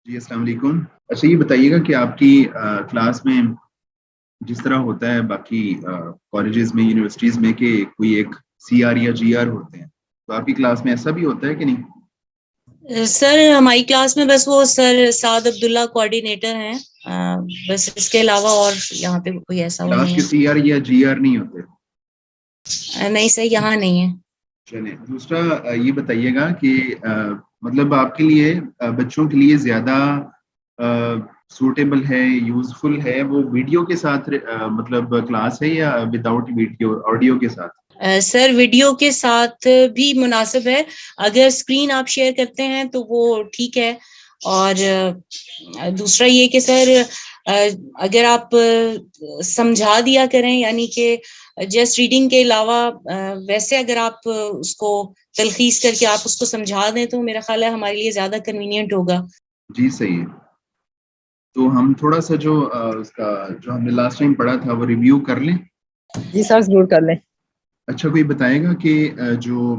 جی السلام علیکم. اچھا یہ بتائیے گا کہ آپ کی کلاس میں جس طرح ہوتا ہے باقی کالجز میں یونیورسٹیز میں کہ کوئی ایک سی آر یا جی آر ہوتے ہیں، تو آپ کی کلاس میں ایسا بھی ہوتا ہے کہ نہیں؟ سر ہماری کلاس میں بس وہ سر سعد عبداللہ کوآرڈینیٹر ہیں، بس اس کے علاوہ اور یہاں پہ کوئی ایسا وہ کلاس نہیں کے سی آر یا جی آر نہیں ہوتے؟ ہے. نہیں سر یہاں نہیں ہے. چلیں دوسرا یہ بتائیے گا کہ مطلب آپ کے لیے بچوں کے لیے زیادہ سوٹیبل ہے، یوزفل ہے وہ ویڈیو کے ساتھ مطلب کلاس ہے یا وداؤٹ ویڈیو آڈیو کے ساتھ؟ سر ویڈیو کے ساتھ بھی مناسب ہے، اگر اسکرین آپ شیئر کرتے ہیں تو وہ ٹھیک ہے. اور دوسرا یہ کہ سر اگر آپ سمجھا دیا کریں، یعنی کہ جسٹ ریڈنگ کے علاوہ ویسے اگر آپ اس کو تلخیص کر کے آپ اس کو سمجھا دیں تو میرا خیال ہے ہمارے لیے زیادہ کنوینئنٹ ہوگا. جی صحیح ہے. تو ہم تھوڑا سا جو اس کا جو ہم نے لاسٹ ٹائم پڑھا تھا وہ ریویو کر لیں. جی سر ضرور کر لیں. اچھا کوئی بتائے گا کہ جو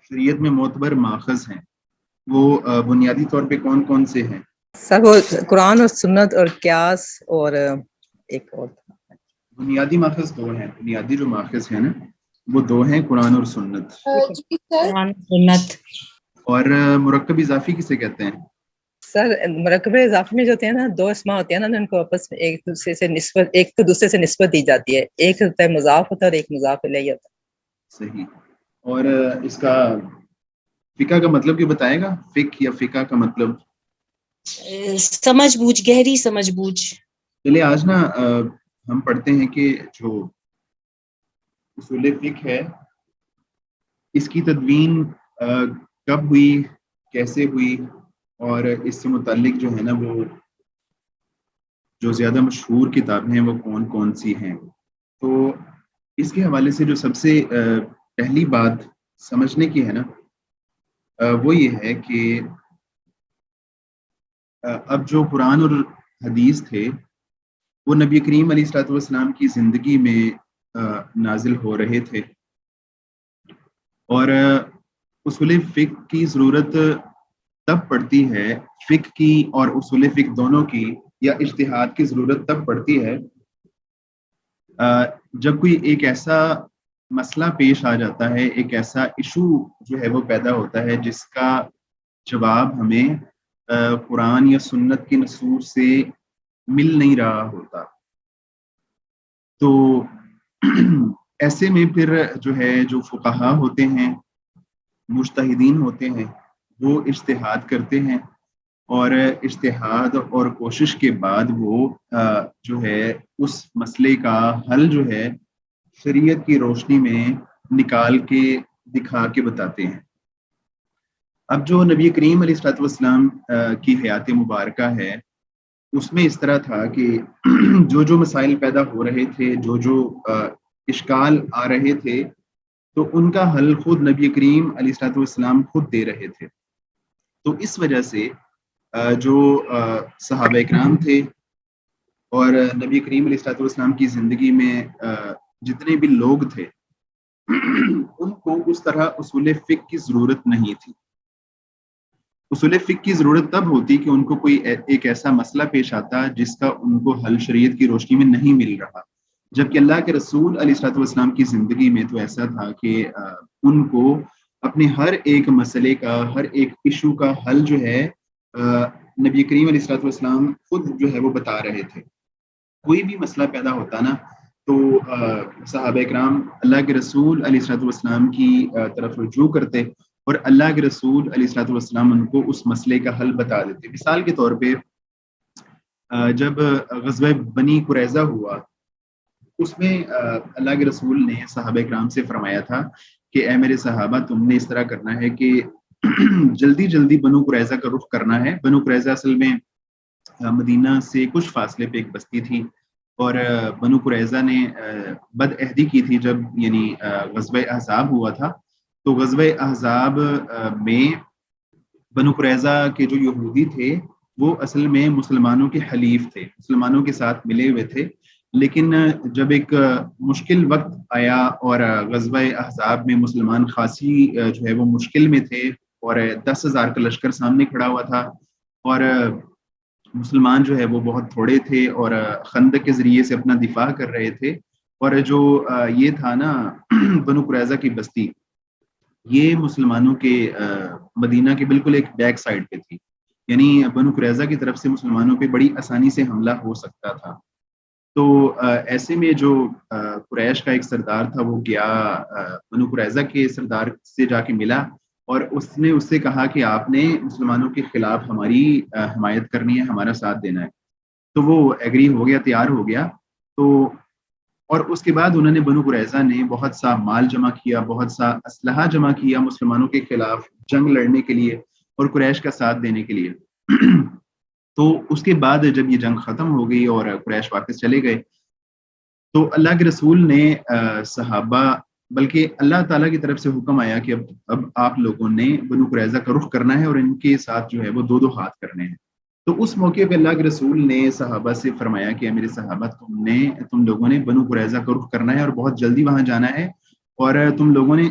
شریعت میں معتبر ماخذ ہیں وہ بنیادی طور پہ کون کون سے ہیں؟ سر وہ قرآن اور سنت اور قیاس اور ایک اور بنیادی ماخذ دو ہیں، بنیادی جو ماخذ ہیں نا وہ دو ہیں، قرآن اور سنت. قرآن سنت. اور مرکب اضافی کسے کہتے ہیں؟ سر مرکب اضافی میں جو ہوتے ہیں نا، دو اسماء ہوتے ہیں نا، ان کو آپس میں ایک دوسرے سے نسبت، ایک تو دوسرے سے نسبت دی جاتی ہے، ایک ہوتا ہے مضاف ہوتا ہے اور ایک مضاف الیہ ہوتا ہے. صحیح. اور اس کا فقہ کا مطلب بھی بتائے گا؟ فقہ یا فقہ کا مطلب سمجھ بوجھ، گہری سمجھ بوجھ. چلے آج نا ہم پڑھتے ہیں کہ جو اصول فقہ ہے اس کی تدوین کب ہوئی، کیسے ہوئی، اور اس سے متعلق جو ہے نا وہ جو زیادہ مشہور کتابیں ہیں وہ کون کون سی ہیں. تو اس کے حوالے سے جو سب سے پہلی بات سمجھنے کی ہے نا وہ یہ ہے کہ اب جو قرآن اور حدیث تھے وہ نبی کریم علیہ الصلوۃ والسلام کی زندگی میں نازل ہو رہے تھے، اور اصول فقہ کی ضرورت تب پڑتی ہے، فقہ کی اور اصول فقہ دونوں کی یا اجتہاد کی ضرورت تب پڑتی ہے جب کوئی ایک ایسا مسئلہ پیش آ جاتا ہے، ایک ایسا ایشو جو ہے وہ پیدا ہوتا ہے جس کا جواب ہمیں قرآن یا سنت کی نصوص سے مل نہیں رہا ہوتا. تو ایسے میں پھر جو ہے جو فقہا ہوتے ہیں، مجتہدین ہوتے ہیں، وہ اجتہاد کرتے ہیں، اور اجتہاد اور کوشش کے بعد وہ جو ہے اس مسئلے کا حل جو ہے شریعت کی روشنی میں نکال کے دکھا کے بتاتے ہیں. اب جو نبی کریم علیہ الصلوۃ والسلام کی حیات مبارکہ ہے اس میں اس طرح تھا کہ جو مسائل پیدا ہو رہے تھے، جو اشکال آ رہے تھے، تو ان کا حل خود نبی کریم علیہ الصلوۃ والسلام خود دے رہے تھے. تو اس وجہ سے جو صحابہ اکرام تھے اور نبی کریم علیہ الصلوۃ والسلام کی زندگی میں جتنے بھی لوگ تھے ان کو اس طرح اصول فقہ کی ضرورت نہیں تھی. اصول فقہ کی ضرورت تب ہوتی کہ ان کو کوئی ایک ایسا مسئلہ پیش آتا جس کا ان کو حل شریعت کی روشنی میں نہیں مل رہا، جبکہ اللہ کے رسول علیہ الصلوۃ والسلام کی زندگی میں تو ایسا تھا کہ ان کو اپنے ہر ایک مسئلے کا، ہر ایک ایشو کا حل جو ہے نبی کریم علیہ الصلوۃ والسلام خود جو ہے وہ بتا رہے تھے. کوئی بھی مسئلہ پیدا ہوتا نا تو صحابہ اکرام اللہ کے رسول علیہ الصلوۃ والسلام کی طرف رجوع کرتے اور اللہ کے رسول علیہ الصلوۃ والسلام ان کو اس مسئلے کا حل بتا دیتے. مثال کے طور پہ جب غزوہ بنی قریظہ ہوا اس میں اللہ کے رسول نے صحابہ اکرام سے فرمایا تھا کہ اے میرے صحابہ تم نے اس طرح کرنا ہے کہ جلدی جلدی بنو قریظہ کا رخ کرنا ہے. بنو قریظہ اصل میں مدینہ سے کچھ فاصلے پہ ایک بستی تھی، اور بنو قریظہ نے بد عہدی کی تھی جب یعنی غزوہ احزاب ہوا تھا. تو غزوہ احزاب میں بنو قریظہ کے جو یہودی تھے وہ اصل میں مسلمانوں کے حلیف تھے، مسلمانوں کے ساتھ ملے ہوئے تھے. لیکن جب ایک مشکل وقت آیا اور غزوہ احزاب میں مسلمان خاصی جو ہے وہ مشکل میں تھے اور 10,000 کا لشکر سامنے کھڑا ہوا تھا، اور مسلمان جو ہے وہ بہت تھوڑے تھے اور خندق کے ذریعے سے اپنا دفاع کر رہے تھے. اور جو یہ تھا نا بنو قریظہ کی بستی، یہ مسلمانوں کے مدینہ کے بالکل ایک بیک سائڈ پہ تھی، یعنی بنو قریظہ کی طرف سے مسلمانوں پہ بڑی آسانی سے حملہ ہو سکتا تھا. تو ایسے میں جو قریش کا ایک سردار تھا وہ گیا بنو قریظہ کے سردار سے جا کے ملا، اور اس نے اس سے کہا کہ آپ نے مسلمانوں کے خلاف ہماری حمایت کرنی ہے، ہمارا ساتھ دینا ہے. تو وہ ایگری ہو گیا، تیار ہو گیا. تو اور اس کے بعد انہوں نے بنو قریظہ نے بہت سا مال جمع کیا، بہت سا اسلحہ جمع کیا مسلمانوں کے خلاف جنگ لڑنے کے لیے اور قریش کا ساتھ دینے کے لیے. تو اس کے بعد جب یہ جنگ ختم ہو گئی اور قریش واپس چلے گئے، تو اللہ کے رسول نے صحابہ، بلکہ اللہ تعالیٰ کی طرف سے حکم آیا کہ اب آپ لوگوں نے بنو قریظہ کا رخ کرنا ہے اور ان کے ساتھ جو ہے وہ 2 ہاتھ کرنے ہیں. تو اس موقع پہ اللہ کے رسول نے صحابہ سے فرمایا کہ میرے صحابہ، تم لوگوں نے بنو قریظہ کا رخ کرنا ہے اور بہت جلدی وہاں جانا ہے، اور تم لوگوں نے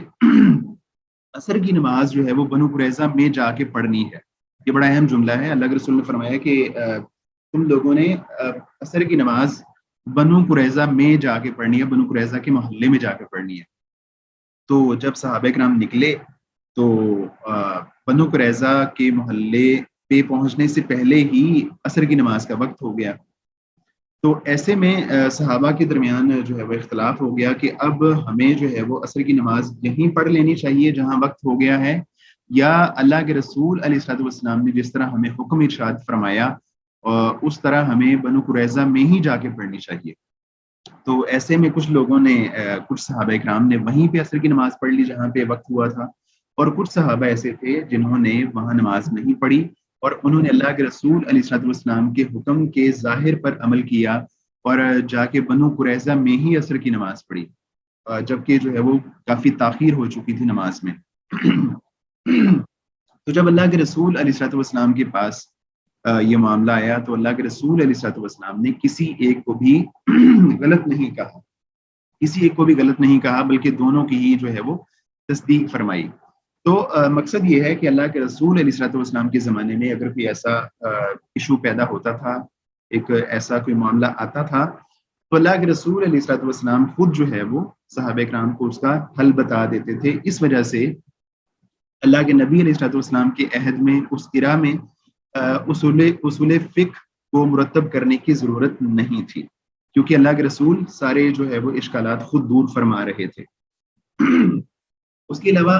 عصر کی نماز جو ہے وہ بنو قریظہ میں جا کے پڑھنی ہے. یہ بڑا اہم جملہ ہے. اللہ کے رسول نے فرمایا کہ تم لوگوں نے عصر کی نماز بنو قریظہ میں جا کے پڑھنی ہے، بنو قریظہ کے محلے میں جا کے پڑھنی ہے. تو جب صحابہ کرام نکلے تو بنو قریظہ کے محلے پہ پہنچنے سے پہلے ہی عصر کی نماز کا وقت ہو گیا. تو ایسے میں صحابہ کے درمیان جو ہے وہ اختلاف ہو گیا کہ اب ہمیں جو ہے وہ عصر کی نماز یہیں پڑھ لینی چاہیے جہاں وقت ہو گیا ہے، یا اللہ کے رسول علیہ الصلوۃ والسلام نے جس طرح ہمیں حکم ارشاد فرمایا اس طرح ہمیں بنو قریظہ میں ہی جا کے پڑھنی چاہیے. تو ایسے میں کچھ لوگوں نے، کچھ صحابہ کرام نے وہیں پہ عصر کی نماز پڑھ لی جہاں پہ وقت ہوا تھا، اور کچھ صحابہ ایسے تھے جنہوں نے وہاں نماز نہیں پڑھی اور انہوں نے اللہ کے رسول علیہ الصلوۃ والسلام کے حکم کے ظاہر پر عمل کیا اور جا کے بنو قریظہ میں ہی عصر کی نماز پڑھی، جبکہ جو ہے وہ کافی تاخیر ہو چکی تھی نماز میں. تو جب اللہ کے رسول علیہ الصلوۃ والسلام کے پاس یہ معاملہ آیا تو اللہ کے رسول علیہ الصلوۃ والسلام نے کسی ایک کو بھی غلط نہیں کہا، کسی ایک کو بھی غلط نہیں کہا، بلکہ دونوں کی ہی جو ہے وہ تصدیق فرمائی. تو مقصد یہ ہے کہ اللہ کے رسول علیہ الصلوۃ والسلام کے زمانے میں اگر کوئی ایسا ایشو پیدا ہوتا تھا، ایک ایسا کوئی معاملہ آتا تھا، تو اللہ کے رسول علیہ الصلوۃ والسلام خود جو ہے وہ صحابہ کرام کو اس کا حل بتا دیتے تھے. اس وجہ سے اللہ کے نبی علیہ الصلوۃ والسلام کے عہد میں، اس ایرا میں اصول فقہ کو مرتب کرنے کی ضرورت نہیں تھی، کیونکہ اللہ کے رسول سارے جو ہے وہ اشکالات خود دور فرما رہے تھے. اس کے علاوہ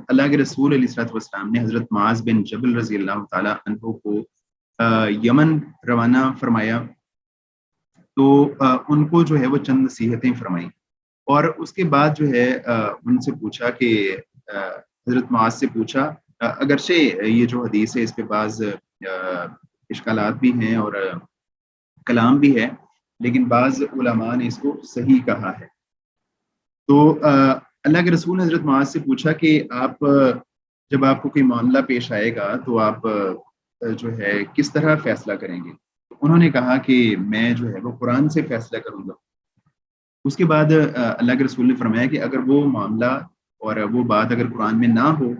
اللہ کے رسول علیہ الصلوۃ والسلام نے حضرت معاذ بن جبل رضی اللہ تعالی عنہ کو یمن روانہ فرمایا، تو ان کو جو ہے وہ چند نصیحتیں فرمائیں، اور اس کے بعد جو ہے ان سے پوچھا کہ حضرت معاذ سے پوچھا، اگرچہ یہ جو حدیث ہے اس پہ بعض اشکالات بھی ہیں اور کلام بھی ہے، لیکن بعض علماء نے اس کو صحیح کہا ہے. تو اللہ کے رسول نے حضرت معاذ سے پوچھا کہ آپ جب آپ کو کوئی معاملہ پیش آئے گا تو آپ جو ہے کس طرح فیصلہ کریں گے؟ انہوں نے کہا کہ میں جو ہے وہ قرآن سے فیصلہ کروں گا. اس کے بعد اللہ کے رسول نے فرمایا کہ اگر وہ معاملہ اور وہ بات اگر قرآن میں نہ ہو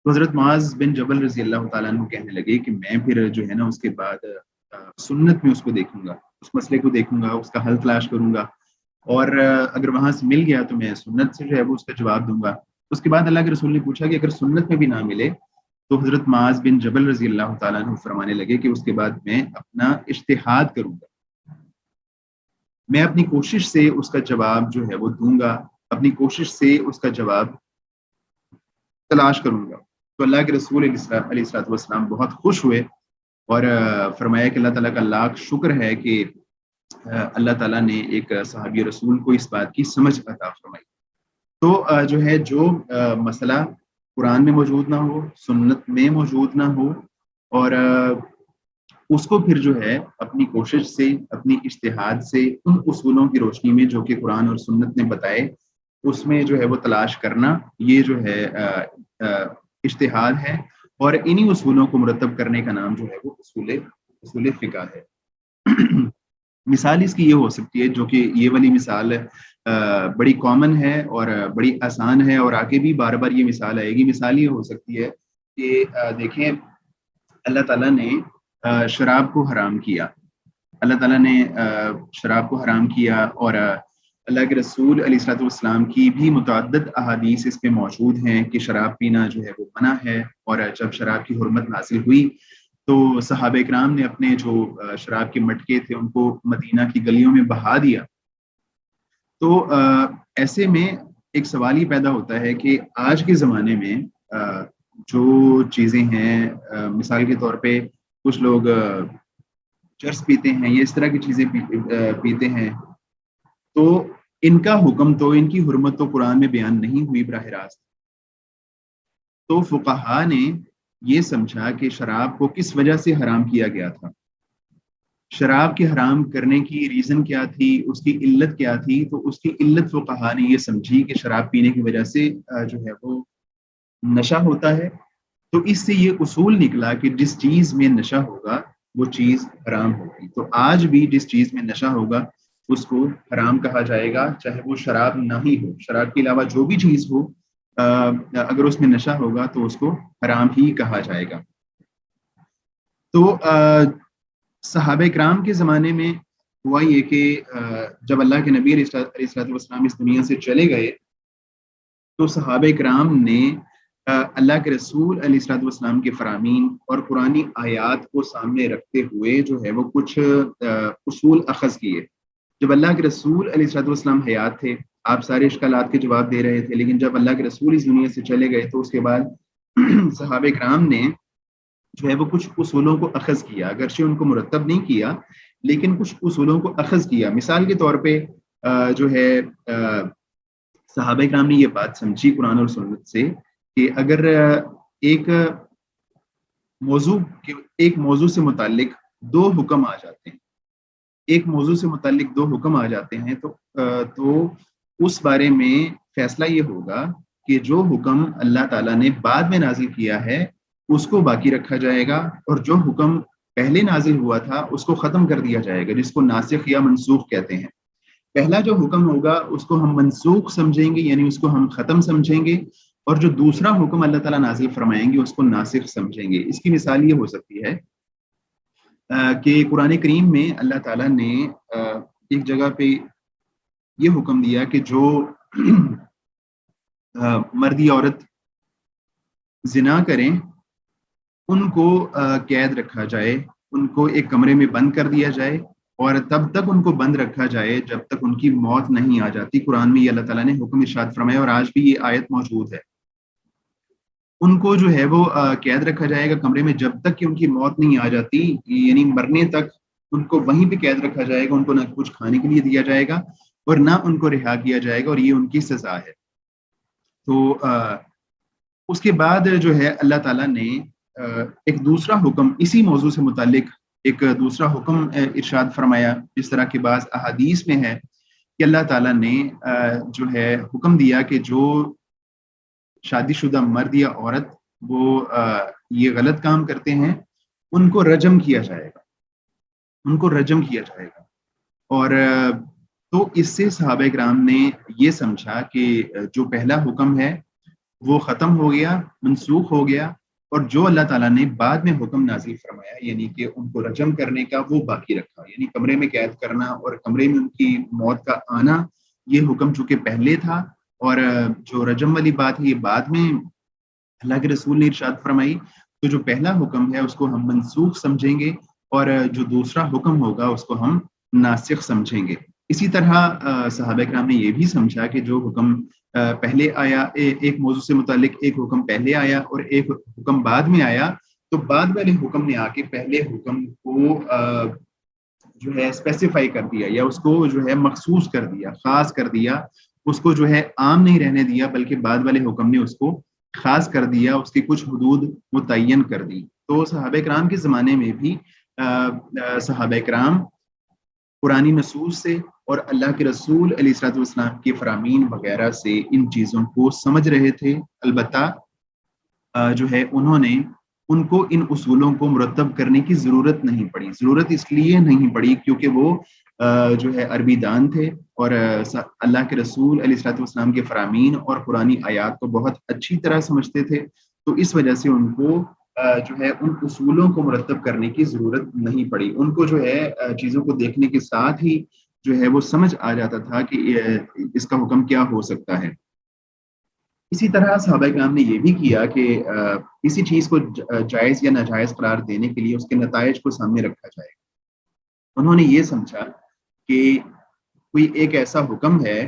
تو حضرت معاذ بن جبل رضی اللہ تعالیٰ عنہ کہنے لگے کہ میں پھر جو ہے نا اس کے بعد سنت میں اس کو دیکھوں گا، اس مسئلے کو دیکھوں گا، اس کا حل تلاش کروں گا، اور اگر وہاں سے مل گیا تو میں سنت سے جو ہے وہ اس کا جواب دوں گا. اس کے بعد اللہ کے رسول نے پوچھا کہ اگر سنت میں بھی نہ ملے تو حضرت معاذ بن جبل رضی اللہ تعالیٰ عنہ فرمانے لگے کہ اس کے بعد میں اپنا اجتہاد کروں گا، میں اپنی کوشش سے اس کا جواب جو ہے وہ دوں گا، اپنی کوشش سے اس کا جواب تلاش کروں گا. تو اللہ کے رسول علیہ الصلوۃ والسلام بہت خوش ہوئے اور فرمایا کہ اللہ تعالیٰ کا لاکھ شکر ہے کہ اللہ تعالیٰ نے ایک صحابی رسول کو اس بات کی سمجھ عطا فرمائی. تو جو ہے جو مسئلہ قرآن میں موجود نہ ہو، سنت میں موجود نہ ہو، اور اس کو پھر جو ہے اپنی کوشش سے، اپنی اجتہاد سے، ان اصولوں کی روشنی میں جو کہ قرآن اور سنت نے بتائے اس میں جو ہے وہ تلاش کرنا، یہ جو ہے اجتہاد ہے، اور انہی اصولوں کو مرتب کرنے کا نام جو ہے وہ اصول فقہ ہے. مثال اس کی یہ ہو سکتی ہے، جو کہ یہ والی مثال بڑی کامن ہے اور بڑی آسان ہے، اور آگے بھی بار بار یہ مثال آئے گی. مثال یہ ہو سکتی ہے کہ دیکھیں اللہ تعالیٰ نے شراب کو حرام کیا. اللہ تعالیٰ نے شراب کو حرام کیا، اور اللہ کے رسول علیہ الصلوۃ والسلام کی بھی متعدد احادیث اس پہ موجود ہیں کہ شراب پینا جو ہے وہ منع ہے. اور جب شراب کی حرمت نازل ہوئی تو صحابہ اکرام نے اپنے جو شراب کے مٹکے تھے ان کو مدینہ کی گلیوں میں بہا دیا. تو ایسے میں ایک سوال یہ پیدا ہوتا ہے کہ آج کے زمانے میں جو چیزیں ہیں، مثال کے طور پہ کچھ لوگ چرس پیتے ہیں یا اس طرح کی چیزیں پیتے ہیں، تو ان کا حکم تو، ان کی حرمت تو قرآن میں بیان نہیں ہوئی براہ راست. تو فقہا نے یہ سمجھا کہ شراب کو کس وجہ سے حرام کیا گیا تھا، شراب کے حرام کرنے کی ریزن کیا تھی، اس کی علت کیا تھی. تو اس کی علت فقہا نے یہ سمجھی کہ شراب پینے کی وجہ سے جو ہے وہ نشہ ہوتا ہے. تو اس سے یہ اصول نکلا کہ جس چیز میں نشہ ہوگا وہ چیز حرام ہوگی. تو آج بھی جس چیز میں نشہ ہوگا اس کو حرام کہا جائے گا، چاہے وہ شراب نہ ہی ہو. شراب کے علاوہ جو بھی چیز ہو، اگر اس میں نشہ ہوگا تو اس کو حرام ہی کہا جائے گا. تو صحابہ کرام کے زمانے میں ہوا یہ کہ جب اللہ کے نبی علیہ الصلوۃ والسلام اس دنیا سے چلے گئے تو صحابہ کرام نے اللہ کے رسول علیہ الصلوۃ والسلام کے فرامین اور قرآنی آیات کو سامنے رکھتے ہوئے جو ہے وہ کچھ اصول اخذ کیے. جب اللہ کے رسول علیہ الصلوۃ والسلام حیات تھے آپ سارے اشکالات کے جواب دے رہے تھے، لیکن جب اللہ کے رسول اس دنیا سے چلے گئے تو اس کے بعد صحابہ کرام نے جو ہے وہ کچھ اصولوں کو اخذ کیا، اگرچہ ان کو مرتب نہیں کیا لیکن کچھ اصولوں کو اخذ کیا. مثال کے طور پہ جو ہے صحابہ کرام نے یہ بات سمجھی قرآن اور سنت سے کہ اگر ایک موضوع سے متعلق دو حکم آ جاتے ہیں، ایک موضوع سے متعلق دو حکم آ جاتے ہیں تو اس بارے میں فیصلہ یہ ہوگا کہ جو حکم اللہ تعالیٰ نے بعد میں نازل کیا ہے اس کو باقی رکھا جائے گا، اور جو حکم پہلے نازل ہوا تھا اس کو ختم کر دیا جائے گا، جس کو ناسخ یا منسوخ کہتے ہیں. پہلا جو حکم ہوگا اس کو ہم منسوخ سمجھیں گے، یعنی اس کو ہم ختم سمجھیں گے، اور جو دوسرا حکم اللہ تعالیٰ نازل فرمائیں گے اس کو ناسخ سمجھیں گے. اس کی مثال یہ ہو سکتی ہے کہ قرآن کریم میں اللہ تعالیٰ نے ایک جگہ پہ یہ حکم دیا کہ جو مرد یا عورت زنا کریں ان کو قید رکھا جائے، ان کو ایک کمرے میں بند کر دیا جائے، اور تب تک ان کو بند رکھا جائے جب تک ان کی موت نہیں آ جاتی. قرآن میں یہ اللہ تعالیٰ نے حکم ارشاد فرمایا اور آج بھی یہ آیت موجود ہے. ان کو جو ہے وہ قید رکھا جائے گا کمرے میں جب تک کہ ان کی موت نہیں آ جاتی، یعنی مرنے تک ان کو وہیں پہ قید رکھا جائے گا. ان کو نہ کچھ کھانے کے لیے دیا جائے گا اور نہ ان کو رہا کیا جائے گا، اور یہ ان کی سزا ہے. تو اس کے بعد جو ہے اللہ تعالیٰ نے ایک دوسرا حکم اسی موضوع سے متعلق ایک دوسرا حکم ارشاد فرمایا، جس طرح کے بعض احادیث میں ہے کہ اللہ تعالیٰ نے جو ہے حکم دیا کہ جو شادی شدہ مرد یا عورت وہ یہ غلط کام کرتے ہیں ان کو رجم کیا جائے گا، ان کو رجم کیا جائے گا. اور تو اس سے صحابہ کرام نے یہ سمجھا کہ جو پہلا حکم ہے وہ ختم ہو گیا، منسوخ ہو گیا، اور جو اللہ تعالیٰ نے بعد میں حکم نازل فرمایا یعنی کہ ان کو رجم کرنے کا وہ باقی رکھا. یعنی کمرے میں قید کرنا اور کمرے میں ان کی موت کا آنا یہ حکم چونکہ پہلے تھا، اور جو رجم والی بات ہے یہ بعد میں اللہ کے رسول نے ارشاد فرمائی. تو جو پہلا حکم ہے اس کو ہم منسوخ سمجھیں گے، اور جو دوسرا حکم ہوگا اس کو ہم ناسخ سمجھیں گے. اسی طرح صحابہ کرام نے یہ بھی سمجھا کہ جو حکم پہلے آیا، ایک موضوع سے متعلق ایک حکم پہلے آیا اور ایک حکم بعد میں آیا، تو بعد والے حکم نے آ کے پہلے حکم کو جو ہے اسپیسیفائی کر دیا، یا اس کو جو ہے مخصوص کر دیا، خاص کر دیا. اس کو جو ہے عام نہیں رہنے دیا بلکہ بعد والے حکم نے اس کو خاص کر دیا، اس کی کچھ حدود متعین کر دی. تو صحابہ کرام کے زمانے میں بھی صحابہ کرام قرآنی نصوص سے اور اللہ کے رسول علیہ الصلوۃ والسلام کے فرامین وغیرہ سے ان چیزوں کو سمجھ رہے تھے. البتہ جو ہے انہوں نے ان کو ان اصولوں کو مرتب کرنے کی ضرورت نہیں پڑی. ضرورت اس لیے نہیں پڑی کیونکہ وہ جو ہے عربی دان تھے اور اللہ کے رسول علیہ الصلوۃ والسلام کے فرامین اور قرآنی آیات کو بہت اچھی طرح سمجھتے تھے. تو اس وجہ سے ان کو جو ہے ان اصولوں کو مرتب کرنے کی ضرورت نہیں پڑی. ان کو جو ہے چیزوں کو دیکھنے کے ساتھ ہی جو ہے وہ سمجھ آ جاتا تھا کہ اس کا حکم کیا ہو سکتا ہے. اسی طرح صحابہ کرام نے یہ بھی کیا کہ کسی چیز کو جائز یا ناجائز قرار دینے کے لیے اس کے نتائج کو سامنے رکھا جائے. انہوں نے یہ سمجھا کہ کوئی ایک ایسا حکم ہے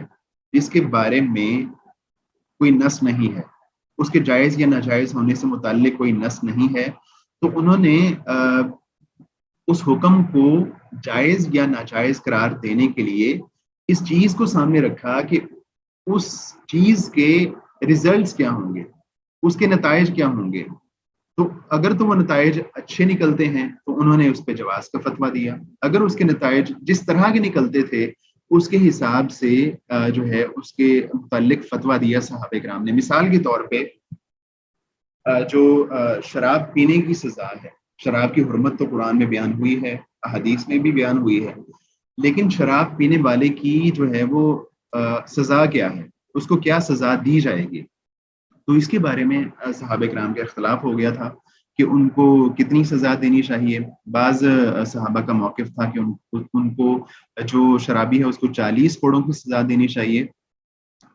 جس کے بارے میں کوئی نص نہیں ہے, اس کے جائز یا ناجائز ہونے سے متعلق کوئی نص نہیں ہے, تو انہوں نے اس حکم کو جائز یا ناجائز قرار دینے کے لیے اس چیز کو سامنے رکھا کہ اس چیز کے ریزلٹس کیا ہوں گے, اس کے نتائج کیا ہوں گے. تو اگر تو وہ نتائج اچھے نکلتے ہیں تو انہوں نے اس پہ جواز کا فتویٰ دیا. اگر اس کے نتائج جس طرح کے نکلتے تھے اس کے حساب سے جو ہے اس کے متعلق فتویٰ دیا صحابہ کرام نے. مثال کے طور پہ جو شراب پینے کی سزا ہے, شراب کی حرمت تو قرآن میں بیان ہوئی ہے, احادیث میں بھی بیان ہوئی ہے, لیکن شراب پینے والے کی جو ہے وہ سزا کیا ہے, اس کو کیا سزا دی جائے گی. تو اس کے بارے میں صحابہ کرام کا اختلاف ہو گیا تھا کہ ان کو کتنی سزا دینی چاہیے. بعض صحابہ کا موقف تھا کہ ان کو جو شرابی ہے اس کو 40 کوڑوں کی سزا دینی چاہیے.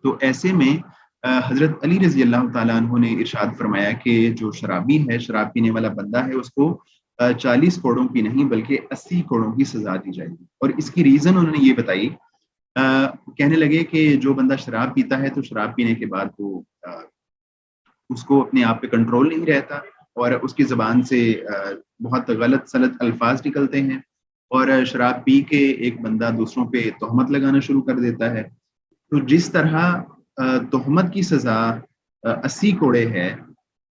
تو ایسے میں حضرت علی رضی اللہ تعالیٰ عنہ نے ارشاد فرمایا کہ جو شرابی ہے, شراب پینے والا بندہ ہے, اس کو 40 کوڑوں کی نہیں بلکہ 80 کوڑوں کی سزا دی جائے گی. اور اس کی ریزن انہوں نے یہ بتائی, کہنے لگے کہ جو بندہ شراب پیتا ہے تو شراب پینے کے بعد وہ اس کو اپنے آپ پہ کنٹرول نہیں رہتا اور اس کی زبان سے بہت غلط سلط الفاظ نکلتے ہیں, اور شراب پی کے ایک بندہ دوسروں پہ تہمت لگانا شروع کر دیتا ہے. تو جس طرح تہمت کی سزا 80 کوڑے ہے,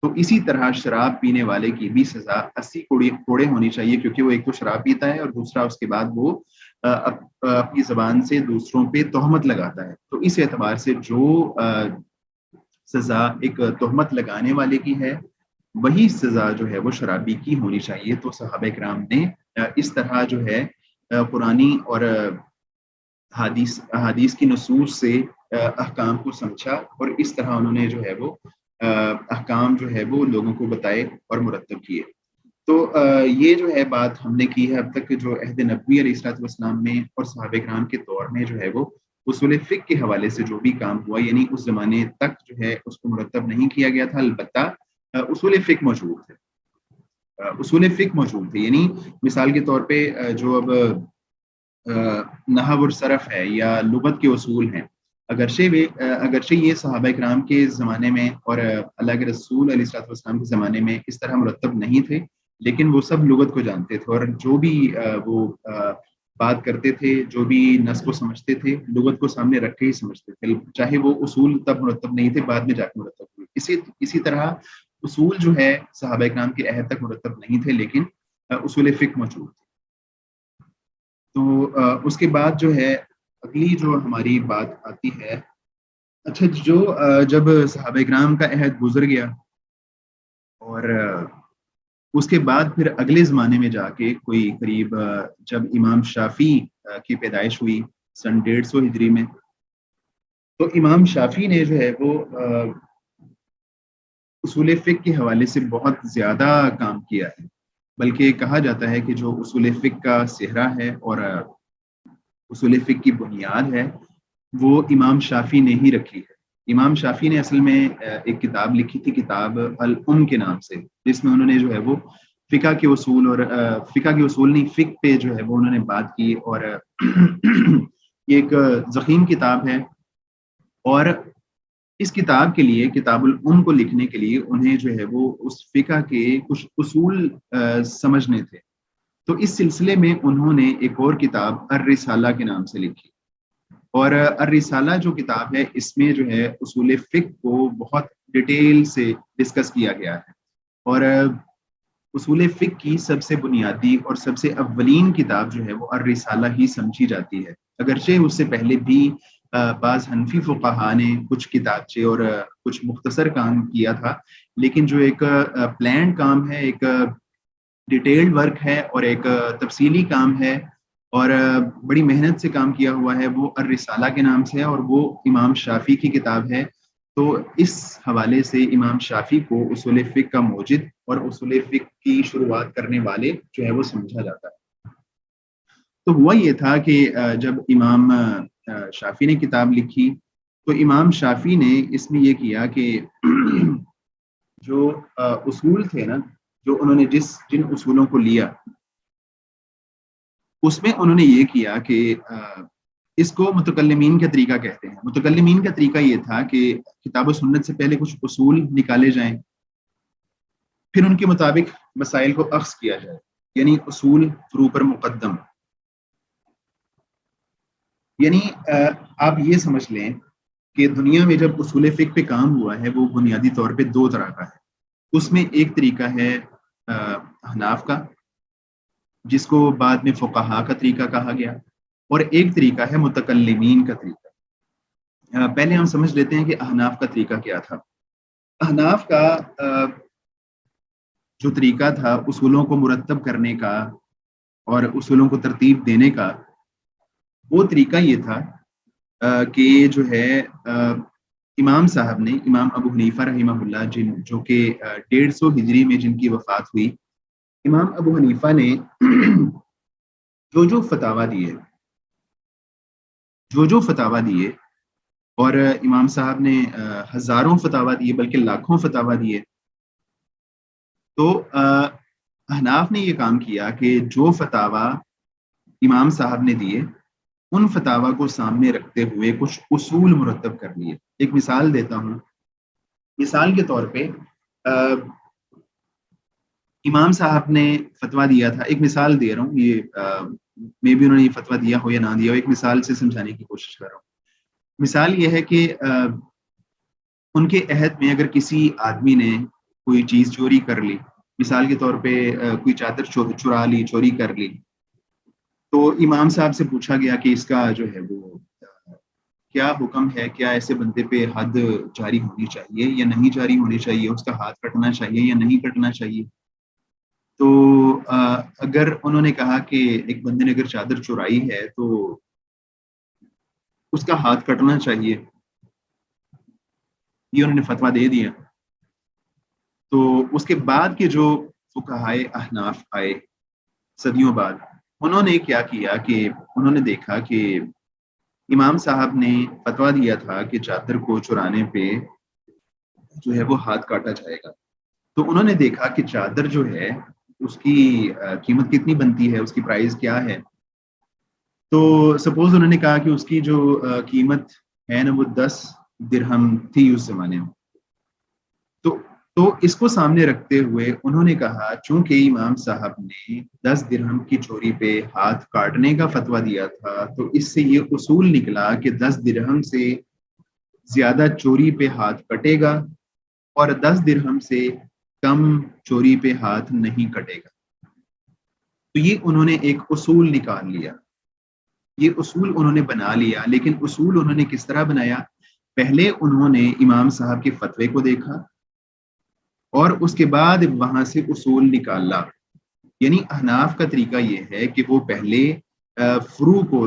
تو اسی طرح شراب پینے والے کی بھی سزا 80 کوڑے ہونی چاہیے, کیونکہ وہ ایک تو شراب پیتا ہے اور دوسرا اس کے بعد وہ اپنی زبان سے دوسروں پہ تہمت لگاتا ہے. تو اس اعتبار سے جو سزا ایک تہمت لگانے والے کی ہے وہی سزا جو ہے وہ شرابی کی ہونی چاہیے. تو صحابہ کرام نے اس طرح جو ہے قرآنی اور حدیث کی نصوص سے احکام کو سمجھا, اور اس طرح انہوں نے جو ہے وہ احکام جو ہے وہ لوگوں کو بتائے اور مرتب کیے. تو یہ جو ہے بات ہم نے کی ہے اب تک جو عہد نبوی علیہ الصلوۃ والسلام میں اور صحابہ کرام کے دور میں جو ہے وہ اصول فقہ کے حوالے سے جو بھی کام ہوا, یعنی اس زمانے تک جو ہے اس کو مرتب نہیں کیا گیا تھا. البتہ اصول فقہ موجود تھے, اصول فقہ موجود تھے. یعنی مثال کے طور پہ جو اب نحو اور صرف ہے یا لغت کے اصول ہیں, اگرچہ یہ صحابہ کرام کے زمانے میں اور اللہ کے رسول علیہ الصلوۃ والسلام کے زمانے میں اس طرح مرتب نہیں تھے, لیکن وہ سب لغت کو جانتے تھے, اور جو بھی وہ بات کرتے تھے, جو بھی نص کو سمجھتے تھے, لغت کو سامنے رکھ کے ہی سمجھتے تھے, چاہے وہ اصول تب مرتب نہیں تھے, بعد میں جا کے مرتب ہوئے. اسی طرح اصول جو ہے صحابہ کرام کے عہد تک مرتب نہیں تھے, لیکن اصول فقہ موجود تھے. تو اس کے بعد جو ہے اگلی جو ہماری بات آتی ہے, اچھا جو جب صحابہ کرام کا عہد گزر گیا اور اس کے بعد پھر اگلے زمانے میں جا کے کوئی قریب جب امام شافعی کی پیدائش ہوئی سن 150 ہجری میں, تو امام شافعی نے جو ہے وہ اصول فقہ کے حوالے سے بہت زیادہ کام کیا ہے. بلکہ کہا جاتا ہے کہ جو اصول فقہ کا صحرا ہے اور اصول فقہ کی بنیاد ہے وہ امام شافعی نے ہی رکھی ہے. امام شافعی نے اصل میں ایک کتاب لکھی تھی, کتاب الام کے نام سے, جس میں انہوں نے جو ہے وہ فقہ کے اصول اور فقہ کے اصول نہیں فقہ پہ جو ہے وہ انہوں نے بات کی, اور یہ ایک ضخیم کتاب ہے. اور اس کتاب کے لیے, کتاب الام کو لکھنے کے لیے انہیں جو ہے وہ اس فقہ کے کچھ اصول سمجھنے تھے. تو اس سلسلے میں انہوں نے ایک اور کتاب الرسالہ کے نام سے لکھی, اور الرسالہ جو کتاب ہے اس میں جو ہے اصول فقہ کو بہت ڈیٹیل سے ڈسکس کیا گیا ہے. اور اصول فقہ کی سب سے بنیادی اور سب سے اولین کتاب جو ہے وہ الرسالہ ہی سمجھی جاتی ہے, اگرچہ اس سے پہلے بھی بعض حنفی فقہا نے کچھ کتابچے اور کچھ مختصر کام کیا تھا, لیکن جو ایک پلانڈ کام ہے, ایک ڈیٹیلڈ ورک ہے اور ایک تفصیلی کام ہے اور بڑی محنت سے کام کیا ہوا ہے, وہ الرسالہ کے نام سے ہے, اور وہ امام شافعی کی کتاب ہے. تو اس حوالے سے امام شافی کو اصول فقہ کا موجد اور اصول فقہ کی شروعات کرنے والے جو ہے وہ سمجھا جاتا ہے۔ تو ہوا یہ تھا کہ جب امام شافی نے کتاب لکھی تو امام شافی نے اس میں یہ کیا کہ جو اصول تھے نا، جو انہوں نے جن اصولوں کو لیا، اس میں انہوں نے یہ کیا کہ اس کو متکلمین کا طریقہ کہتے ہیں۔ متکلمین کا طریقہ یہ تھا کہ کتاب و سنت سے پہلے کچھ اصول نکالے جائیں، پھر ان کے مطابق مسائل کو اخذ کیا جائے، یعنی اصول فروع پر مقدم۔ یعنی آپ یہ سمجھ لیں کہ دنیا میں جب اصول فقہ پہ کام ہوا ہے وہ بنیادی طور پہ دو طرح کا ہے۔ اس میں ایک طریقہ ہے احناف کا، جس کو بعد میں فقہا کا طریقہ کہا گیا، اور ایک طریقہ ہے متکلمین کا طریقہ۔ پہلے ہم سمجھ لیتے ہیں کہ احناف کا طریقہ کیا تھا۔ احناف کا جو طریقہ تھا اصولوں کو مرتب کرنے کا اور اصولوں کو ترتیب دینے کا، وہ طریقہ یہ تھا کہ جو ہے امام صاحب نے، امام ابو حنیفہ رحمہ اللہ، جو کہ 150 ہجری میں جن کی وفات ہوئی، امام ابو حنیفہ نے جو فتاوا دیے اور امام صاحب نے ہزاروں فتاوا دیے، بلکہ لاکھوں فتاوا دیے، تو احناف نے یہ کام کیا کہ جو فتاوا امام صاحب نے دیے ان فتاوا کو سامنے رکھتے ہوئے کچھ اصول مرتب کر لیے۔ ایک مثال دیتا ہوں۔ مثال کے طور پہ امام صاحب نے فتویٰ دیا تھا، ایک مثال دے رہا ہوں، یہ میں بھی انہوں نے یہ فتویٰ دیا ہو یا نہ دیا ہو، ایک مثال سے سمجھانے کی کوشش کر رہا ہوں۔ مثال یہ ہے کہ ان کے عہد میں اگر کسی آدمی نے کوئی چیز چوری کر لی، مثال کے طور پہ کوئی چادر چرا لی، چوری کر لی، تو امام صاحب سے پوچھا گیا کہ اس کا جو ہے وہ کیا حکم ہے، کیا ایسے بندے پہ حد جاری ہونی چاہیے یا نہیں جاری ہونی چاہیے، اس کا ہاتھ کٹنا چاہیے یا نہیں کٹنا چاہیے۔ تو اگر انہوں نے کہا کہ ایک بندے نے اگر چادر چرائی ہے تو اس کا ہاتھ کٹنا چاہیے، یہ انہوں نے فتویٰ دے دیا، تو اس کے بعد کے جو فقہائے احناف آئے صدیوں بعد، انہوں نے کیا کیا کہ انہوں نے دیکھا کہ امام صاحب نے فتویٰ دیا تھا کہ چادر کو چرانے پہ جو ہے وہ ہاتھ کاٹا جائے گا، تو انہوں نے دیکھا کہ چادر جو ہے اس کی قیمت کتنی بنتی ہے، اس کی پرائز کیا ہے۔ تو سپوز انہوں نے کہا کہ اس کی جو قیمت ہے نا وہ 10 درہم تھی اس زمانے میں، تو اس کو سامنے رکھتے ہوئے انہوں نے کہا چونکہ امام صاحب نے 10 درہم کی چوری پہ ہاتھ کاٹنے کا فتویٰ دیا تھا، تو اس سے یہ اصول نکلا کہ 10 درہم سے زیادہ چوری پہ ہاتھ کٹے گا اور 10 درہم سے کم چوری پہ ہاتھ نہیں کٹے گا۔ تو یہ انہوں نے ایک اصول نکال لیا، یہ اصول انہوں نے بنا لیا۔ لیکن اصول انہوں نے کس طرح بنایا؟ پہلے انہوں نے امام صاحب کے فتوے کو دیکھا اور اس کے بعد وہاں سے اصول نکالا۔ یعنی احناف کا طریقہ یہ ہے کہ وہ پہلے فروع کو،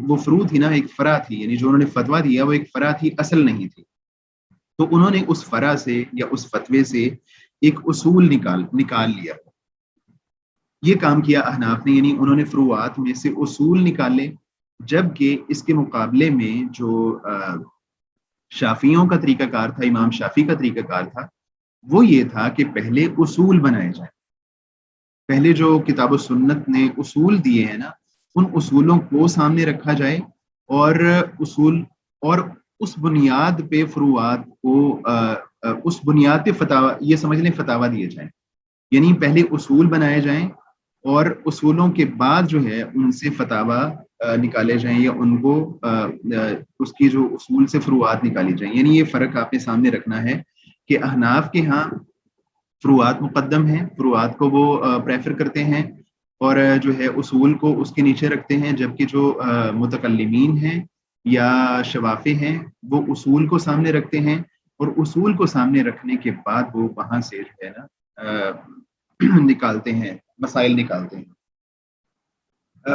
وہ فروع تھی نا، ایک فرع تھی، یعنی جو انہوں نے فتویٰ دیا وہ ایک فرع تھی، اصل نہیں تھی، تو انہوں نے اس فرع سے یا اس فتوے سے ایک اصول نکال لیا۔ یہ کام کیا احناف نے، یعنی انہوں نے فروعات میں سے اصول نکالے، جبکہ اس کے مقابلے میں جو شافیوں کا طریقہ کار تھا، امام شافی کا طریقہ کار تھا، وہ یہ تھا کہ پہلے اصول بنائے جائیں۔ پہلے جو کتاب و سنت نے اصول دیے ہیں نا، ان اصولوں کو سامنے رکھا جائے اور اس بنیاد پہ فروعات کو اس بنیاد پہ فتاوا، یہ سمجھ لیں فتاوا دیے جائیں، یعنی پہلے اصول بنائے جائیں اور اصولوں کے بعد جو ہے ان سے فتاوا نکالے جائیں یا ان کو اس کی جو اصول سے فروعات نکالی جائیں۔ یعنی یہ فرق آپ نے سامنے رکھنا ہے کہ احناف کے ہاں فروعات مقدم ہیں، فروعات کو وہ پریفر کرتے ہیں اور جو ہے اصول کو اس کے نیچے رکھتے ہیں، جبکہ جو متکلمین ہیں یا شوافی ہیں وہ اصول کو سامنے رکھتے ہیں اور اصول کو سامنے رکھنے کے بعد وہ وہاں سے جو ہے نا نکالتے ہیں، مسائل نکالتے ہیں۔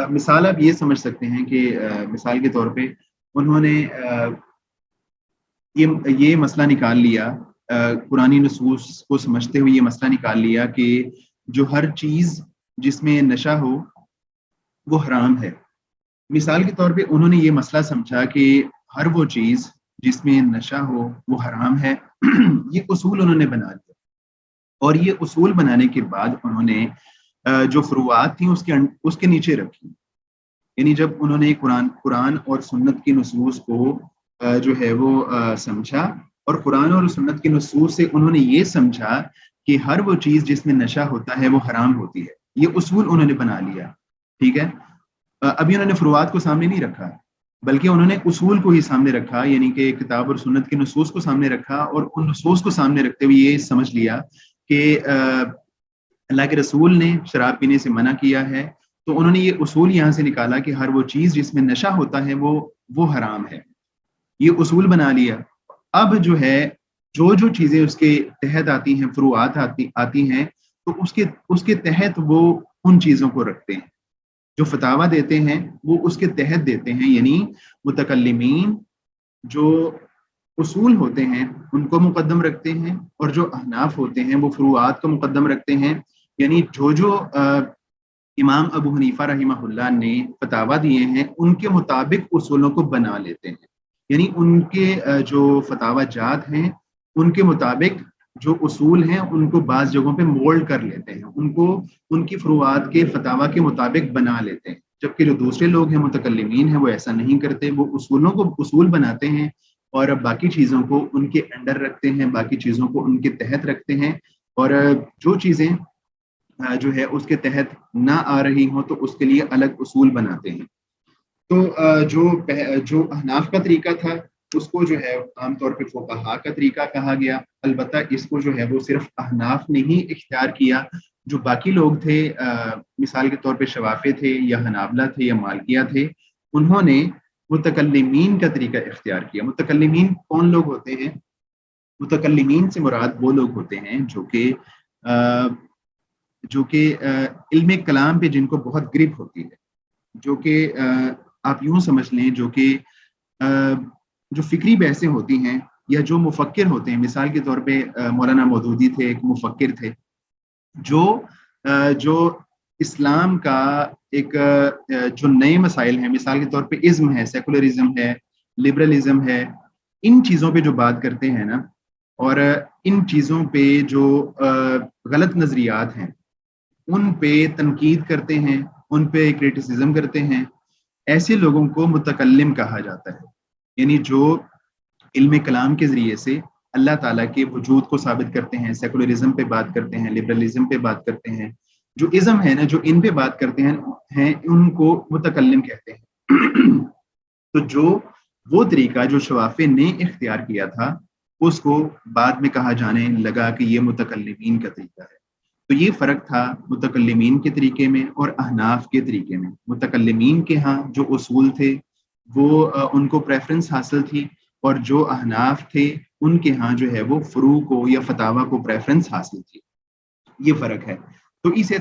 مثال آپ یہ سمجھ سکتے ہیں کہ مثال کے طور پہ انہوں نے یہ مسئلہ نکال لیا، قرآنی نصوص کو سمجھتے ہوئے یہ مسئلہ نکال لیا کہ جو ہر چیز جس میں نشہ ہو وہ حرام ہے۔ مثال کے طور پہ انہوں نے یہ مسئلہ سمجھا کہ ہر وہ چیز جس میں نشہ ہو وہ حرام ہے۔ یہ اصول انہوں نے بنا لیا، اور یہ اصول بنانے کے بعد انہوں نے جو فروعات تھیں اس کے نیچے رکھی۔ یعنی جب انہوں نے قرآن اور سنت کی نصوص کو جو ہے وہ سمجھا، اور قرآن اور سنت کی نصوص سے انہوں نے یہ سمجھا کہ ہر وہ چیز جس میں نشہ ہوتا ہے وہ حرام ہوتی ہے، یہ اصول انہوں نے بنا لیا، ٹھیک ہے۔ ابھی انہوں نے فروعات کو سامنے نہیں رکھا، بلکہ انہوں نے اصول کو ہی سامنے رکھا، یعنی کہ کتاب اور سنت کی نصوص کو سامنے رکھا، اور ان نصوص کو سامنے رکھتے ہوئے یہ سمجھ لیا کہ اللہ کے رسول نے شراب پینے سے منع کیا ہے، تو انہوں نے یہ اصول یہاں سے نکالا کہ ہر وہ چیز جس میں نشہ ہوتا ہے وہ حرام ہے، یہ اصول بنا لیا۔ اب جو ہے جو چیزیں اس کے تحت آتی ہیں، فروعات آتی ہیں، تو اس کے تحت وہ ان چیزوں کو رکھتے ہیں، جو فتاویٰ دیتے ہیں وہ اس کے تحت دیتے ہیں، یعنی متکلمین جو اصول ہوتے ہیں ان کو مقدم رکھتے ہیں، اور جو احناف ہوتے ہیں وہ فروعات کو مقدم رکھتے ہیں، یعنی جو امام ابو حنیفہ رحمہ اللہ نے فتاویٰ دیے ہیں ان کے مطابق اصولوں کو بنا لیتے ہیں، یعنی ان کے جو فتاویٰ جات ہیں ان کے مطابق جو اصول ہیں ان کو بعض جگہوں پہ مولڈ کر لیتے ہیں، ان کی فروعات کے فتاویٰ کے مطابق بنا لیتے ہیں، جبکہ جو دوسرے لوگ ہیں متکلمین ہیں وہ ایسا نہیں کرتے، وہ اصولوں کو اصول بناتے ہیں اور باقی چیزوں کو ان کے انڈر رکھتے ہیں، باقی چیزوں کو ان کے تحت رکھتے ہیں، اور جو چیزیں جو ہے اس کے تحت نہ آ رہی ہوں تو اس کے لیے الگ اصول بناتے ہیں۔ تو جو احناف کا طریقہ تھا اس کو جو ہے عام طور پہ فقہا کا طریقہ کہا گیا، البتہ اس کو جو ہے وہ صرف احناف نے ہی اختیار کیا، جو باقی لوگ تھے مثال کے طور پہ شوافی تھے یا حنابلہ تھے یا مالکیہ تھے، انہوں نے متکلمین کا طریقہ اختیار کیا۔ متکلمین کون لوگ ہوتے ہیں؟ متکلمین سے مراد وہ لوگ ہوتے ہیں جو کہ علم کلام پہ جن کو بہت گرپ ہوتی ہے، جو کہ آپ یوں سمجھ لیں جو فکری بحثیں ہوتی ہیں یا جو مفکر ہوتے ہیں، مثال کے طور پہ مولانا مودودی تھے، ایک مفکر تھے جو اسلام کا ایک جو نئے مسائل ہیں، مثال کے طور پہ ازم ہے، سیکولرزم ہے، لبرلزم ہے، ان چیزوں پہ جو بات کرتے ہیں نا، اور ان چیزوں پہ جو غلط نظریات ہیں ان پہ تنقید کرتے ہیں، ان پہ کرٹیسزم کرتے ہیں، ایسے لوگوں کو متکلم کہا جاتا ہے، یعنی جو علم کلام کے ذریعے سے اللہ تعالیٰ کے وجود کو ثابت کرتے ہیں، سیکولرزم پہ بات کرتے ہیں، لبرلزم پہ بات کرتے ہیں، جو ازم ہے نا، جو ان پہ بات کرتے ہیں ان کو متکلم کہتے ہیں۔ تو وہ طریقہ جو شوافی نے اختیار کیا تھا اس کو بعد میں کہا جانے لگا کہ یہ متکلمین کا طریقہ ہے۔ تو یہ فرق تھا متکلمین کے طریقے میں اور احناف کے طریقے میں۔ متکلمین کے ہاں جو اصول تھے وہ ان کو پریفرنس حاصل تھی، اور جو احناف تھے ان کے ہاں جو ہے وہ فروع کو یا فتاویٰ کو پریفرنس حاصل تھی۔ یہ فرق ہے۔ تو اس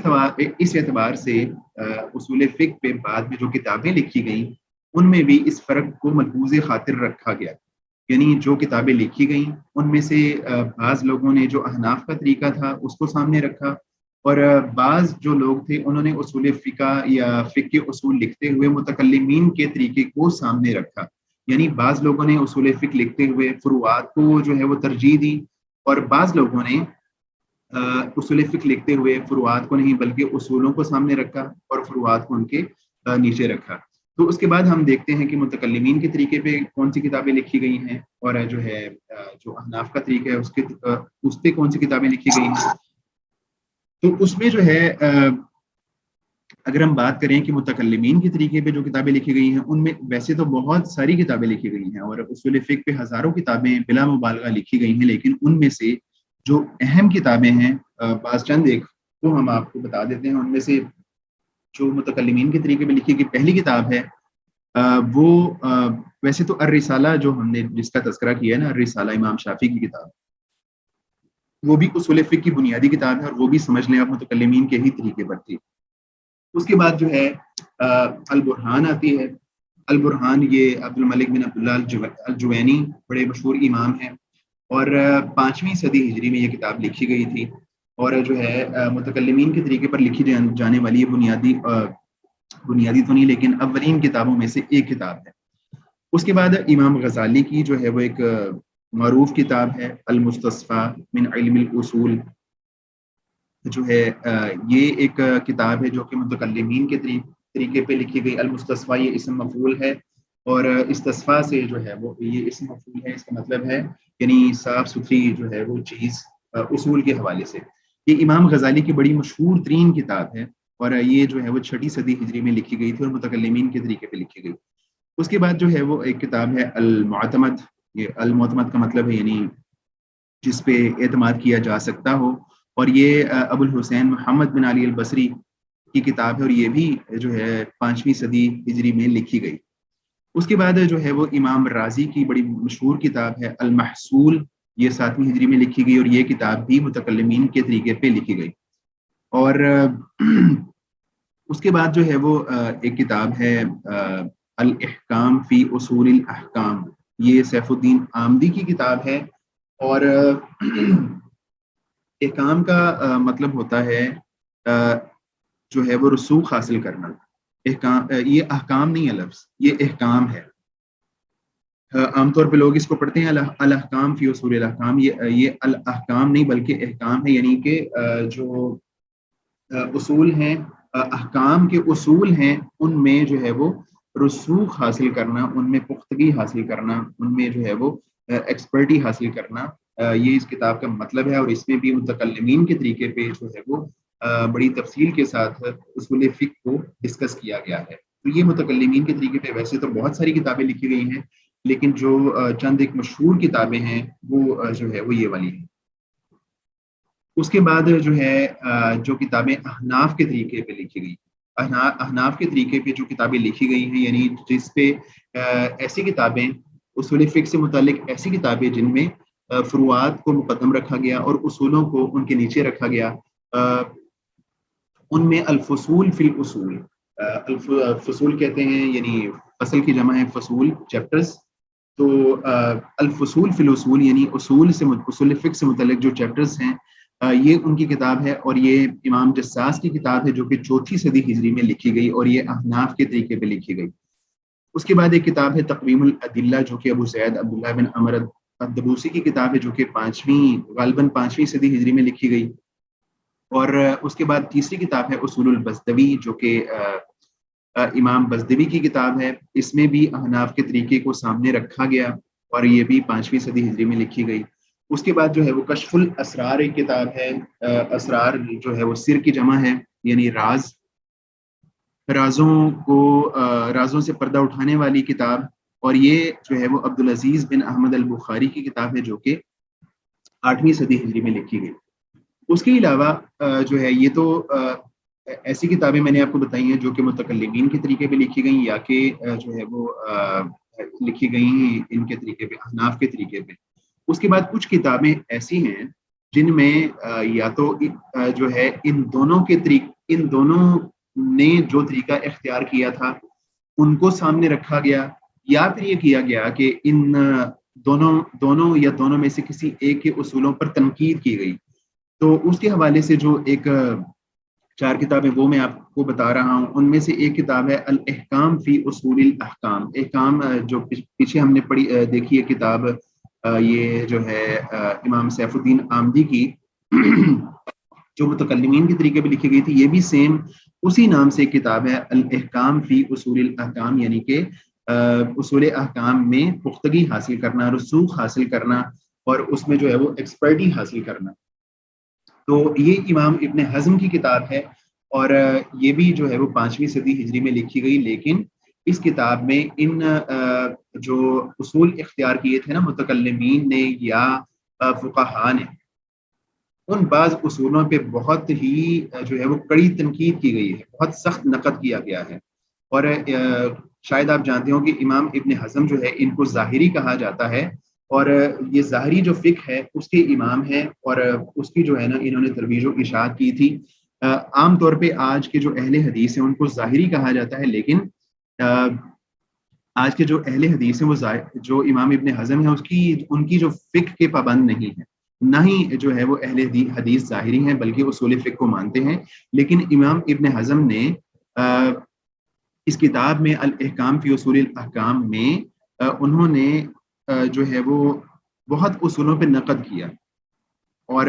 اعتبار سے اصول فقہ پہ بعد میں جو کتابیں لکھی گئیں ان میں بھی اس فرق کو ملحوظ خاطر رکھا گیا، یعنی جو کتابیں لکھی گئیں ان میں سے بعض لوگوں نے جو احناف کا طریقہ تھا اس کو سامنے رکھا، اور بعض جو لوگ تھے انہوں نے اصول فقہ یا فقہ کے اصول لکھتے ہوئے متکلمین کے طریقے کو سامنے رکھا، یعنی بعض لوگوں نے اصول فقہ لکھتے ہوئے فروعات کو جو ہے وہ ترجیح دی، اور بعض لوگوں نے اصول فقہ لکھتے ہوئے فروعات کو نہیں بلکہ اصولوں کو سامنے رکھا اور فروعات کو ان کے نیچے رکھا۔ تو اس کے بعد ہم دیکھتے ہیں کہ متکلمین کے طریقے پہ کون سی کتابیں لکھی گئی ہیں، اور جو ہے جو احناف کا طریقہ ہے اس پہ کون سی کتابیں لکھی گئی ہیں۔ تو اس میں جو ہے اگر ہم بات کریں کہ متکلمین کے طریقے پہ جو کتابیں لکھی گئی ہیں ان میں ویسے تو بہت ساری کتابیں لکھی گئی ہیں، اور اصول فقہ پہ ہزاروں کتابیں بلا مبالغہ لکھی گئی ہیں، لیکن ان میں سے جو اہم کتابیں ہیں بعض چند ایک وہ ہم آپ کو بتا دیتے ہیں۔ ان میں سے جو متکلمین کے طریقے پہ لکھی گئی پہلی کتاب ہے وہ ویسے تو الرسالہ جو ہم نے جس کا تذکرہ کیا ہے نا، الرسالہ امام شافعی کی کتاب، وہ بھی اصول فقہ کی بنیادی کتاب ہے، اور وہ بھی سمجھ لیں آپ متکلمین کے ہی طریقے پر تھی۔ اس کے بعد جو ہے البرہان آتی ہے، البرہان یہ عبد الملک بن عبداللہ الجوینی بڑے مشہور امام ہیں، اور 5ویں صدی ہجری میں یہ کتاب لکھی گئی تھی، اور جو ہے متکلمین کے طریقے پر لکھی جانے والی یہ بنیادی تو نہیں لیکن اولین کتابوں میں سے ایک کتاب ہے۔ اس کے بعد امام غزالی کی جو ہے وہ ایک معروف کتاب ہے المستصفیٰ من علم الاصول، جو ہے یہ ایک کتاب ہے جو کہ متکلمین کے طریقے پہ لکھی گئی۔ المستصفیٰ یہ اسم مفعول ہے، اور استصفیٰ سے جو ہے وہ یہ اسم مفعول ہے، اس کا مطلب ہے یعنی صاف ستھری جو ہے وہ چیز اصول کے حوالے سے۔ یہ امام غزالی کی بڑی مشہور ترین کتاب ہے، اور یہ جو ہے وہ 6 صدی ہجری میں لکھی گئی تھی اور متکلمین کے طریقے پہ لکھی گئی۔ اس کے بعد جو ہے وہ ایک کتاب ہے المعتمد، یہ المعتمد کا مطلب ہے یعنی جس پہ اعتماد کیا جا سکتا ہو، اور یہ ابو الحسین محمد بن علی البصری کی کتاب ہے، اور یہ بھی جو ہے 5ویں صدی ہجری میں لکھی گئی۔ اس کے بعد جو ہے وہ امام راضی کی بڑی مشہور کتاب ہے المحصول، یہ 7ویں ہجری میں لکھی گئی، اور یہ کتاب بھی متکلمین کے طریقے پہ لکھی گئی۔ اور اس کے بعد جو ہے وہ ایک کتاب ہے الاحکام فی اصول الاحکام، یہ سیف الدین آمدی کی کتاب ہے، اور احکام کا مطلب ہوتا ہے جو ہے وہ رسوخ حاصل کرنا۔ احکام یہ احکام نہیں ہے لفظ، یہ احکام ہے۔ عام طور پہ لوگ اس کو پڑھتے ہیں الاحکام فی اصول الاحکام، یہ الاحکام نہیں بلکہ احکام ہے، یعنی کہ جو اصول ہیں، احکام کے اصول ہیں، ان میں جو ہے وہ رسوخ حاصل کرنا، ان میں پختگی حاصل کرنا، ان میں جو ہے وہ ایکسپرٹی حاصل کرنا، یہ اس کتاب کا مطلب ہے۔ اور اس میں بھی متکلمین کے طریقے پہ جو ہے وہ بڑی تفصیل کے ساتھ اصول فقہ کو ڈسکس کیا گیا ہے۔ تو یہ متکلمین کے طریقے پہ ویسے تو بہت ساری کتابیں لکھی گئی ہیں، لیکن جو چند ایک مشہور کتابیں ہیں وہ جو ہے وہ یہ والی ہیں۔ اس کے بعد جو ہے جو کتابیں احناف کے طریقے پہ لکھی گئی، احناف کے طریقے پہ جو کتابیں لکھی گئی ہیں، یعنی جس پہ ایسی کتابیں اصول فقہ سے متعلق ایسی کتابیں جن میں فروعات کو مقدم رکھا گیا اور اصولوں کو ان کے نیچے رکھا گیا، ان میں الفصول فی الاصول، فصول کہتے ہیں یعنی فصل کی جمع ہے فصول، چیپٹرز، تو الفصول فی الاصول یعنی اصول فقہ سے متعلق جو چیپٹرز ہیں، یہ ان کی کتاب ہے، اور یہ امام جساس کی کتاب ہے جو کہ 4 صدی ہجری میں لکھی گئی، اور یہ احناف کے طریقے پہ لکھی گئی۔ اس کے بعد ایک کتاب ہے تقویم الادلہ، جو کہ ابو زید عبداللہ بن عمر الدبوسی کی کتاب ہے، جو کہ غالباً 5ویں صدی ہجری میں لکھی گئی۔ اور اس کے بعد تیسری کتاب ہے اصول البزدوی، جو کہ امام بزدوی کی کتاب ہے، اس میں بھی احناف کے طریقے کو سامنے رکھا گیا، اور یہ بھی 5ویں صدی ہجری میں لکھی گئی۔ اس کے بعد جو ہے وہ کشف الاسرار ایک کتاب ہے، اسرار جو ہے وہ سر کی جمع ہے، یعنی رازوں سے پردہ اٹھانے والی کتاب، اور یہ جو ہے وہ عبدالعزیز بن احمد البخاری کی کتاب ہے، جو کہ 8ویں صدی ہجری میں لکھی گئی۔ اس کے علاوہ جو ہے یہ تو ایسی کتابیں میں نے آپ کو بتائی ہیں جو کہ متکلمین کے طریقے پہ لکھی گئیں، یا کہ جو ہے وہ لکھی گئی ان کے طریقے پہ، احناف کے طریقے پہ۔ اس کے بعد کچھ کتابیں ایسی ہیں جن میں یا تو جو ہے ان دونوں نے جو طریقہ اختیار کیا تھا ان کو سامنے رکھا گیا، یا پھر یہ کیا گیا کہ ان دونوں میں سے کسی ایک کے اصولوں پر تنقید کی گئی۔ تو اس کے حوالے سے جو ایک 4 کتابیں وہ میں آپ کو بتا رہا ہوں، ان میں سے ایک کتاب ہے الاحکام فی اصول الاحکام، احکام جو پیچھے ہم نے دیکھی ہے کتاب، یہ جو ہے امام سیف الدین آمدی کی جو متکلمین کے طریقے پہ لکھی گئی تھی، یہ بھی سیم اسی نام سے کتاب ہے الاحکام فی اصول الاحکام، یعنی کہ اصول احکام میں پختگی حاصل کرنا، رسوخ حاصل کرنا، اور اس میں جو ہے وہ ایکسپرٹی حاصل کرنا۔ تو یہ امام ابن حزم کی کتاب ہے، اور یہ بھی جو ہے وہ 5ویں صدی ہجری میں لکھی گئی، لیکن اس کتاب میں ان جو اصول اختیار کیے تھے نا متکلمین نے یا فقہاء نے، ان بعض اصولوں پہ بہت ہی جو ہے وہ کڑی تنقید کی گئی ہے، بہت سخت نقد کیا گیا ہے۔ اور شاید آپ جانتے ہو کہ امام ابن حزم جو ہے ان کو ظاہری کہا جاتا ہے، اور یہ ظاہری جو فقہ ہے اس کے امام ہیں، اور اس کی جو ہے نا انہوں نے ترویج و اشاعت کی تھی۔ عام طور پہ آج کے جو اہل حدیث ہیں ان کو ظاہری کہا جاتا ہے، لیکن آج کے جو اہل حدیث ہیں وہ جو امام ابن حزم ہے ان کی جو فقہ کے پابند نہیں ہے، نہ ہی جو ہے وہ اہل حدیث ظاہری ہیں، بلکہ اصول فقہ کو مانتے ہیں. لیکن امام ابن حزم نے اس کتاب میں الاحکام فی اصول الاحکام میں انہوں نے جو ہے وہ بہت اصولوں پہ نقد کیا، اور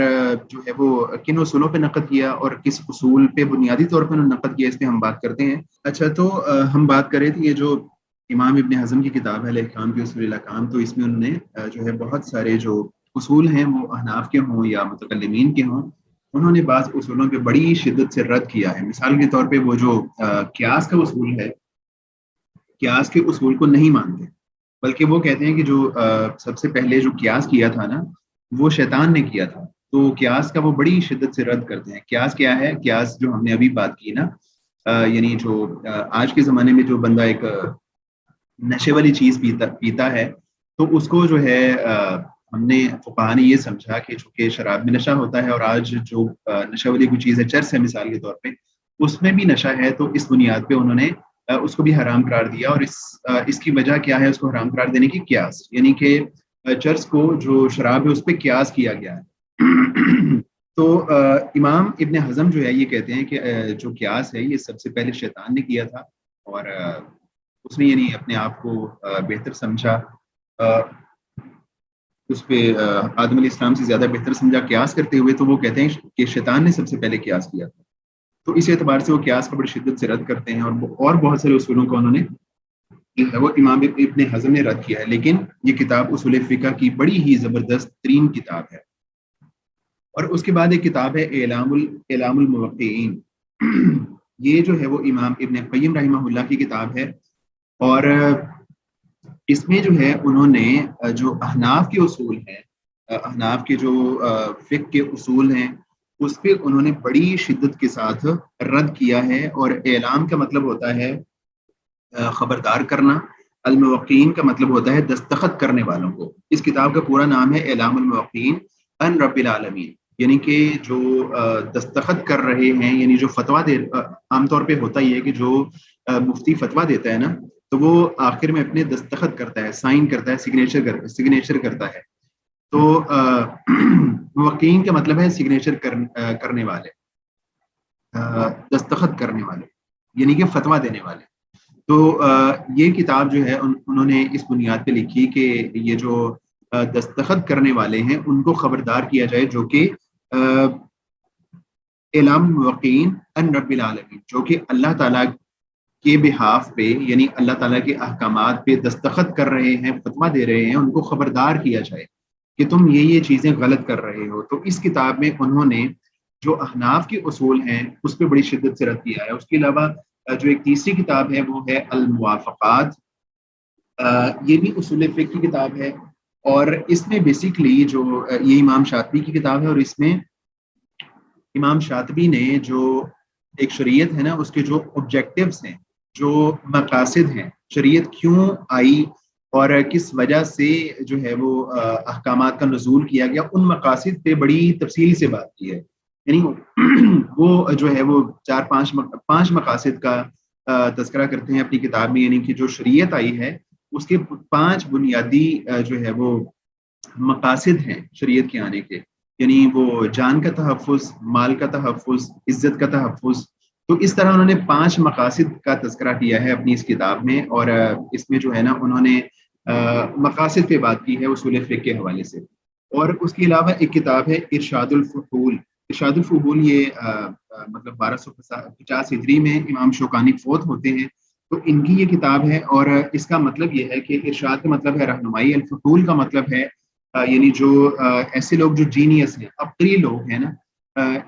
جو ہے وہ کن اصولوں پہ نقد کیا اور کس اصول پہ بنیادی طور پہ انہوں نے نقد کیا، اس پہ ہم بات کرتے ہیں. اچھا، تو ہم بات کر رہے تھے یہ جو امام ابن حزم کی کتاب ہے الاحکام فی اصول الاحکام، تو اس میں انہوں نے جو ہے بہت سارے جو اصول ہیں وہ احناف کے ہوں یا متکلمین کے ہوں، انہوں نے بعض اصولوں پہ بڑی شدت سے رد کیا ہے. مثال کے طور پہ وہ جو قیاس کا اصول ہے، قیاس کے اصول کو نہیں مانتے، بلکہ وہ کہتے ہیں کہ جو سب سے پہلے جو قیاس کیا تھا نا وہ شیطان نے کیا تھا، تو قیاس کا وہ بڑی شدت سے رد کرتے ہیں. قیاس کیا ہے؟ قیاس جو ہم نے ابھی بات کی نا، یعنی جو آج کے زمانے میں جو بندہ ایک نشے والی چیز پیتا ہے، تو اس کو جو ہے ہم نے فقہا نے یہ سمجھا کہ چونکہ شراب میں نشہ ہوتا ہے، اور آج جو نشہ والی کوئی چیز ہے چرس ہے مثال کے طور پہ، اس میں بھی نشہ ہے، تو اس بنیاد پہ انہوں نے اس کو بھی حرام قرار دیا. اور اس کی وجہ کیا ہے اس کو حرام قرار دینے کی؟ قیاس، یعنی کہ چرس کو جو شراب ہے اس پہ قیاس کیا گیا ہے. تو امام ابن حزم جو ہے یہ کہتے ہیں کہ جو قیاس ہے یہ سب سے پہلے شیطان نے کیا تھا، اور اس نے یعنی اپنے آپ کو بہتر سمجھا، اس پہ آدم علیہ السلام سے زیادہ بہتر سمجھا قیاس کرتے ہوئے، تو وہ کہتے ہیں کہ شیطان نے سب سے پہلے قیاس کیا تھا. تو اس اعتبار سے وہ قیاس کو بڑی شدت سے رد کرتے ہیں، اور بہت سارے اصولوں کو انہوں نے وہ امام ابن حزم نے رد کیا ہے. لیکن یہ کتاب اصول فقہ کی بڑی ہی زبردست ترین کتاب ہے. اور اس کے بعد ایک کتاب ہے اعلام الموقعین. یہ جو ہے وہ امام ابن قیم رحمہ اللہ کی کتاب ہے، اور اس میں جو ہے انہوں نے جو احناف کے اصول ہیں، احناف کے جو فقہ کے اصول ہیں، اس پہ انہوں نے بڑی شدت کے ساتھ رد کیا ہے. اور اعلام کا مطلب ہوتا ہے خبردار کرنا، الموقعین کا مطلب ہوتا ہے دستخط کرنے والوں کو. اس کتاب کا پورا نام ہے اعلام الموقعین عن رب العالمین، یعنی کہ جو دستخط کر رہے ہیں، یعنی جو فتویٰ عام طور پہ ہوتا ہی ہے کہ جو مفتی فتویٰ دیتا ہے نا، تو وہ آخر میں اپنے دستخط کرتا ہے، سائن کرتا ہے، سگنیچر کرتا ہے. تو موقعین کا مطلب ہے سگنیچر کرنے والے، دستخط کرنے والے، یعنی کہ فتویٰ دینے والے. تو یہ کتاب جو ہے انہوں نے اس بنیاد پہ لکھی کہ یہ جو دستخط کرنے والے ہیں ان کو خبردار کیا جائے، جو کہ اعلام الموقعین عن رب العالمین، جو کہ اللہ تعالیٰ کے بحاف پہ، یعنی اللہ تعالیٰ کے احکامات پہ دستخط کر رہے ہیں، فتویٰ دے رہے ہیں، ان کو خبردار کیا جائے کہ تم یہ چیزیں غلط کر رہے ہو. تو اس کتاب میں انہوں نے جو احناف کے اصول ہیں اس پہ بڑی شدت سے رد کیا ہے. اس کے علاوہ جو ایک تیسری کتاب ہے وہ ہے الموافقات. یہ بھی اصول فقہ کی کتاب ہے، اور اس میں بیسیکلی جو یہ امام شاطبی کی کتاب ہے، اور اس میں امام شاطبی نے جو ایک شریعت ہے نا اس کے جو آبجیکٹیوز ہیں، جو مقاصد ہیں، شریعت کیوں آئی اور کس وجہ سے جو ہے وہ احکامات کا نزول کیا گیا، ان مقاصد پہ بڑی تفصیل سے بات کی ہے. یعنی وہ جو ہے وہ 5 مقاصد کا تذکرہ کرتے ہیں اپنی کتاب میں، یعنی کہ جو شریعت آئی ہے اس کے 5 بنیادی جو ہے وہ مقاصد ہیں شریعت کے آنے کے، یعنی وہ جان کا تحفظ، مال کا تحفظ، عزت کا تحفظ. تو اس طرح انہوں نے 5 مقاصد کا تذکرہ کیا ہے اپنی اس کتاب میں، اور اس میں جو ہے نا انہوں نے مقاصد پہ بات کی ہے اصول فقہ کے حوالے سے. اور اس کے علاوہ ایک کتاب ہے ارشاد الفحول. ارشاد الفحول یہ مطلب 1250 ہجری میں امام شوکانی فوت ہوتے ہیں، تو ان کی یہ کتاب ہے. اور اس کا مطلب یہ ہے کہ ارشاد کا مطلب ہے رہنمائی، الفحول کا مطلب ہے یعنی جو ایسے لوگ جو جینیس ہیں، عبقری لوگ ہیں نا،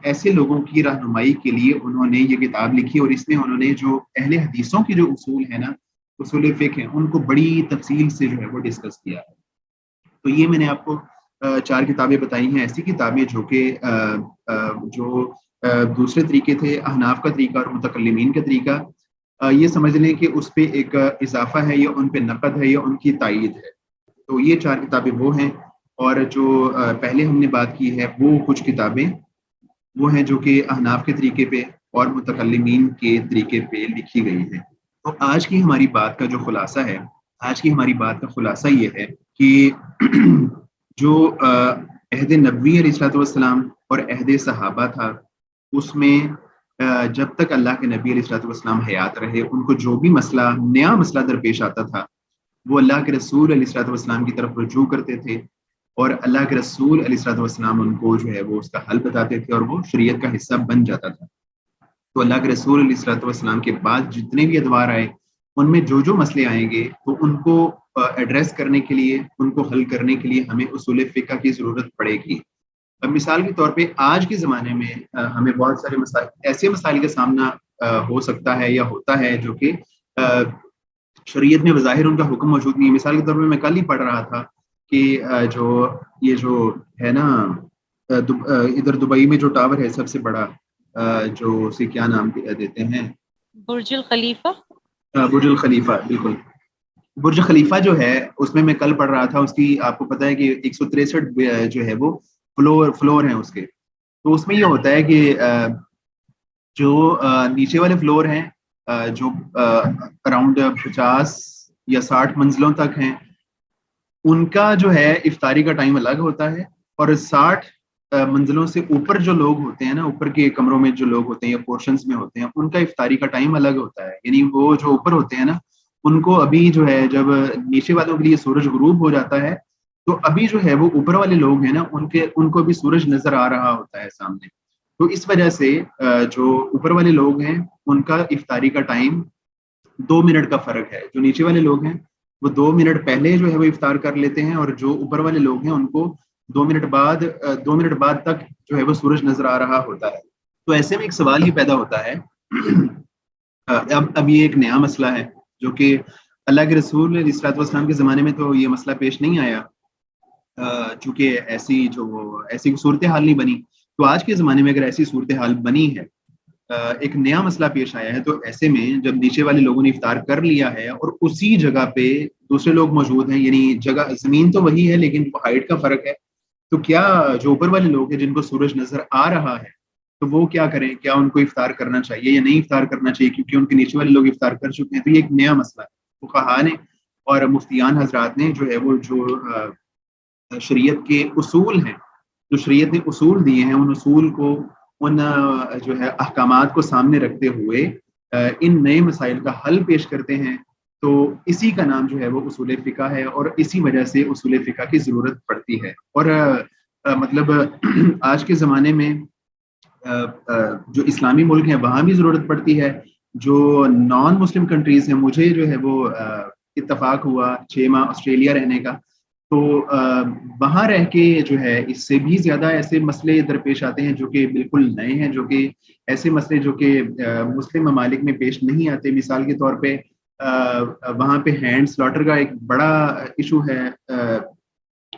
ایسے لوگوں کی رہنمائی کے لیے انہوں نے یہ کتاب لکھی. اور اس میں انہوں نے جو اہل حدیثوں کے جو اصول ہیں نا، اصول فقہ ہیں، ان کو بڑی تفصیل سے جو ہے وہ ڈسکس کیا ہے. تو یہ میں نے آپ کو 4 کتابیں بتائی ہیں، ایسی کتابیں جو کہ جو دوسرے طریقے تھے، احناف کا طریقہ اور متکلمین کا طریقہ، یہ سمجھ لیں کہ اس پہ ایک اضافہ ہے، یا ان پہ نقد ہے، یا ان کی تائید ہے. تو یہ 4 کتابیں وہ ہیں. اور جو پہلے ہم نے بات کی ہے وہ کچھ کتابیں وہ ہیں جو کہ احناف کے طریقے پہ اور متکلمین کے طریقے پہ لکھی گئی ہیں. تو آج کی ہماری بات کا جو خلاصہ ہے آج کی ہماری بات کا خلاصہ یہ ہے کہ جو عہد نبوی علیہ الصلوۃ والسلام اور عہد صحابہ تھا، اس میں جب تک اللہ کے نبی علیہ الصلوۃ والسلام حیات رہے، ان کو جو بھی مسئلہ، نیا مسئلہ درپیش آتا تھا، وہ اللہ کے رسول علیہ الصلوۃ والسلام کی طرف رجوع کرتے تھے، اور اللہ کے رسول علیہ الصلوۃ والسلام ان کو جو ہے وہ اس کا حل بتاتے تھے، اور وہ شریعت کا حصہ بن جاتا تھا۔ تو اللہ کے رسول علیہ الصلوۃ والسلام کے بعد جتنے بھی ادوار آئے، ان میں جو مسئلے آئیں گے تو ان کو ایڈریس کرنے کے لیے، ان کو حل کرنے کے لیے ہمیں اصول فقہ کی ضرورت پڑے گی۔ اب مثال کے طور پہ آج کے زمانے میں ہمیں بہت سارے مسائل، ایسے مسائل کا سامنا ہو سکتا ہے یا ہوتا ہے جو کہ شریعت میں بظاہر ان کا حکم موجود نہیں ہے۔ مثال کے طور پہ میں کل ہی پڑھ رہا تھا کہ جو ہے نا ادھر دبئی میں جو ٹاور ہے سب سے بڑا، جو اسے کیا نام دیتے ہیں، برج الخلیفہ۔ برج الخلیفہ، بالکل۔ برج خلیفہ جو ہے، اس میں کل پڑھ رہا تھا، اس کی آپ کو پتا ہے کہ 163 جو ہے وہ فلور ہیں اس کے۔ تو اس میں یہ ہوتا ہے کہ جو نیچے والے فلور ہیں، جو اراؤنڈ 50 یا 60 منزلوں تک ہیں، ان کا جو ہے افطاری کا ٹائم الگ ہوتا ہے، اور 60 منزلوں سے اوپر جو لوگ ہوتے ہیں نا، اوپر کے کمروں میں جو لوگ ہوتے ہیں یا پورشنز میں ہوتے ہیں، ان کا افطاری کا ٹائم الگ ہوتا ہے۔ یعنی وہ جو اوپر ہوتے ہیں نا، ان کو ابھی جو ہے، جب نیچے والوں کے لیے سورج غروب ہو جاتا ہے، تو ابھی جو ہے وہ اوپر والے لوگ ہیں نا، ان کو ابھی سورج نظر آ رہا ہوتا ہے سامنے۔ تو اس وجہ سے جو اوپر والے لوگ ہیں ان کا افطاری کا ٹائم 2 منٹ کا فرق ہے۔ جو نیچے والے لوگ ہیں وہ 2 منٹ پہلے جو ہے وہ افطار کر لیتے ہیں، اور جو اوپر والے لوگ ہیں ان کو 2 منٹ بعد تک جو ہے وہ سورج نظر آ رہا ہوتا ہے۔ تو ایسے میں ایک سوال یہ پیدا ہوتا ہے، اب یہ ایک نیا مسئلہ ہے جو کہ اللہ کے رسول علیہ الصلوۃ والسلام کے زمانے میں تو یہ مسئلہ پیش نہیں آیا، چونکہ ایسی صورتحال نہیں بنی۔ تو آج کے زمانے میں اگر ایسی صورتحال بنی ہے، ایک نیا مسئلہ پیش آیا ہے، تو ایسے میں جب نیچے والے لوگوں نے افطار کر لیا ہے اور اسی جگہ پہ دوسرے لوگ موجود ہیں، یعنی جگہ زمین تو وہی ہے لیکن ہائٹ کا فرق ہے، تو کیا جو اوپر والے لوگ ہیں جن کو سورج نظر آ رہا ہے، تو وہ کیا کریں؟ کیا ان کو افطار کرنا چاہیے یا نہیں افطار کرنا چاہیے، کیونکہ ان کے نیچے والے لوگ افطار کر چکے ہیں؟ تو یہ ایک نیا مسئلہ ہے۔ فقہاء نے اور مفتیان حضرات نے جو ہے وہ جو شریعت کے اصول ہیں، جو شریعت نے اصول دیے ہیں، ان اصول کو، ان جو ہے احکامات کو سامنے رکھتے ہوئے ان نئے مسائل کا حل پیش کرتے ہیں۔ تو اسی کا نام جو ہے وہ اصول فقہ ہے، اور اسی وجہ سے اصول فقہ کی ضرورت پڑتی ہے۔ اور مطلب آج کے زمانے میں جو اسلامی ملک ہیں وہاں بھی ضرورت پڑتی ہے، جو نان مسلم کنٹریز ہیں۔ مجھے جو ہے وہ اتفاق ہوا 6 ماہ آسٹریلیا رہنے کا، تو وہاں رہ کے جو ہے اس سے بھی زیادہ ایسے مسئلے درپیش آتے ہیں جو کہ بالکل نئے ہیں، جو کہ ایسے مسئلے جو کہ مسلم ممالک میں پیش نہیں آتے۔ مثال کے طور پہ وہاں پہ ہینڈ سلاٹر کا ایک بڑا ایشو ہے۔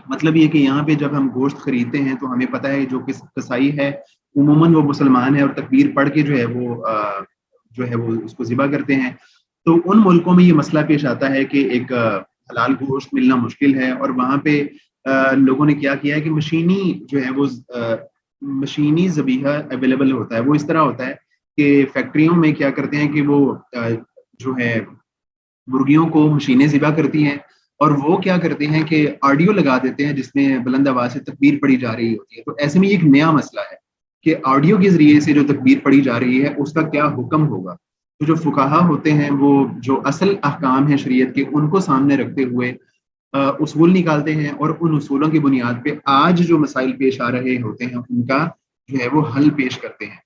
مطلب یہ کہ یہاں پہ جب ہم گوشت خریدتے ہیں تو ہمیں پتہ ہے جو قصائی ہے عموماً وہ مسلمان ہے، اور تکبیر پڑھ کے جو ہے وہ اس کو ذبح کرتے ہیں۔ تو ان ملکوں میں یہ مسئلہ پیش آتا ہے کہ ایک حلال گوشت ملنا مشکل ہے، اور وہاں پہ لوگوں نے کیا ہے کہ مشینی جو ہے وہ مشینی ذبیحہ اویلیبل ہوتا ہے۔ وہ اس طرح ہوتا ہے کہ فیکٹریوں میں کیا کرتے ہیں کہ وہ جو ہے مرغیوں کو مشینیں ذبح کرتی ہیں، اور وہ کیا کرتے ہیں کہ آڈیو لگا دیتے ہیں جس میں بلند آواز سے تکبیر پڑھی جا رہی ہوتی ہے۔ تو ایسے میں ایک نیا مسئلہ ہے کہ آڈیو کے ذریعے سے جو تکبیر پڑھی جا رہی ہے اس کا کیا حکم ہوگا۔ تو جو فقہا ہوتے ہیں وہ جو اصل احکام ہیں شریعت کے، ان کو سامنے رکھتے ہوئے اصول نکالتے ہیں، اور ان اصولوں کی بنیاد پہ آج جو مسائل پیش آ رہے ہوتے ہیں ان کا جو ہے وہ حل پیش کرتے ہیں۔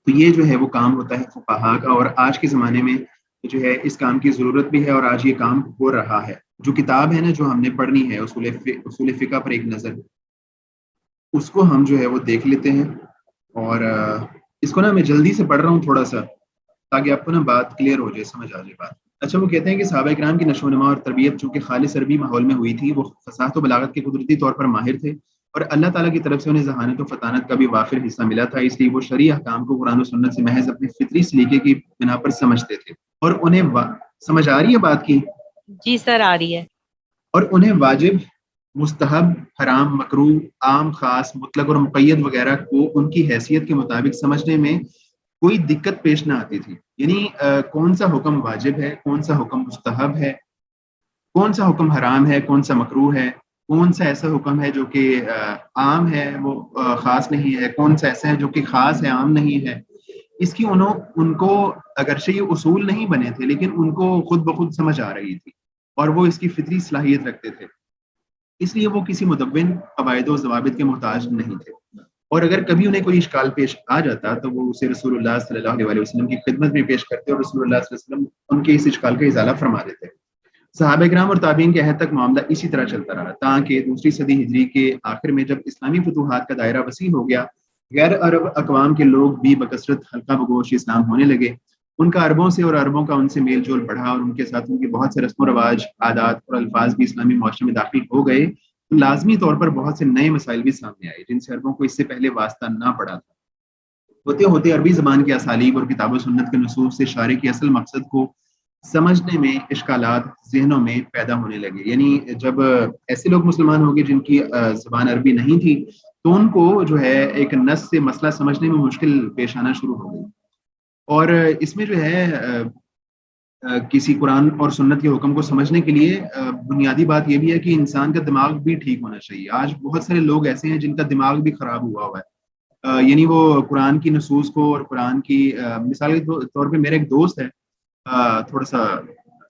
تو یہ جو ہے وہ کام ہوتا ہے فقہا کا، اور آج کے زمانے میں جو ہے اس کام کی ضرورت بھی ہے، اور آج یہ کام ہو رہا ہے۔ جو کتاب ہے نا جو ہم نے پڑھنی ہے اصول فقہ پر ایک نظر، اس کو ہم جو ہے وہ دیکھ لیتے ہیں، اور اس کو نا میں جلدی سے پڑھ رہا ہوں تھوڑا سا تاکہ آپ کو نا بات کلیئر ہو جائے، سمجھ آ جائے بات۔ اچھا، وہ کہتے ہیں کہ صحابہ کرام کی نشو و نما اور تربیت چونکہ خالص عربی ماحول میں ہوئی تھی، وہ فصاحت و بلاغت کے قدرتی طور پر ماہر تھے، اور اللہ تعالیٰ کی طرف سے انہیں ذہانت و فطانت کا بھی وافر حصہ ملا تھا، اس لیے وہ شرعی احکام کو قرآن و سنت سے محض اپنے فطری سلیقے کی بنا پر سمجھتے تھے، اور انہیں سمجھ آ رہی ہے بات کی؟ جی سر، آ رہی ہے۔ اور انہیں واجب، مستحب، حرام، مکروہ، عام، خاص، مطلق اور مقید وغیرہ کو ان کی حیثیت کے مطابق سمجھنے میں کوئی دقت پیش نہ آتی تھی۔ یعنی کون سا حکم واجب ہے، کون سا حکم مستحب ہے، کون سا حکم حرام ہے، کون سا مکروہ ہے، کون سا ایسا حکم ہے جو کہ عام ہے وہ خاص نہیں ہے، کون سا ایسا ہے جو کہ خاص ہے عام نہیں ہے. اس کی ان کو اگرچہ یہ اصول نہیں بنے تھے لیکن ان کو خود بخود سمجھ آ رہی تھی اور وہ اس کی فطری صلاحیت رکھتے تھے، اس لیے وہ کسی مدون قواعد و ضوابط کے محتاج نہیں تھے. اور اگر کبھی انہیں کوئی اشکال پیش آ جاتا تو وہ اسے رسول اللہ صلی اللہ علیہ وسلم کی خدمت میں پیش کرتے اور رسول اللہ صلی اللہ علیہ وسلم ان کے اس اشکال کا ازالہ فرما دیتے. صحابہ کرام اور تابعین کے عہد تک معاملہ اسی طرح چلتا رہا تاکہ دوسری صدی ہجری کے آخر میں جب اسلامی فتوحات کا دائرہ وسیع ہو گیا، غیر عرب اقوام کے لوگ بھی بکثرت حلقہ بگوش اسلام ہونے لگے. ان کا عربوں سے اور عربوں کا ان سے میل جول بڑھا اور ان کے ساتھ ان کے بہت سے رسم و رواج، عادات اور الفاظ بھی اسلامی معاشرے میں داخل ہو گئے. لازمی طور پر بہت سے نئے مسائل بھی سامنے آئے جن سے عربوں کو اس سے پہلے واسطہ نہ پڑا تھا. ہوتے ہوتے عربی زبان کی اسالیب اور کتاب و سنت کے نصوص سے شارع کے اصل مقصد کو سمجھنے میں اشکالات ذہنوں میں پیدا ہونے لگے. یعنی جب ایسے لوگ مسلمان ہو گئے جن کی زبان عربی نہیں تھی تو ان کو جو ہے ایک نص سے مسئلہ سمجھنے میں مشکل پیش آنا شروع ہو گئی. اور اس میں جو ہے کسی قرآن اور سنت کے حکم کو سمجھنے کے لیے بنیادی بات یہ بھی ہے کہ انسان کا دماغ بھی ٹھیک ہونا چاہیے. آج بہت سارے لوگ ایسے ہیں جن کا دماغ بھی خراب ہوا ہے، یعنی وہ قرآن کی نصوص کو اور قرآن کی مثال کے طور پہ میرے ایک دوست ہے تھوڑا سا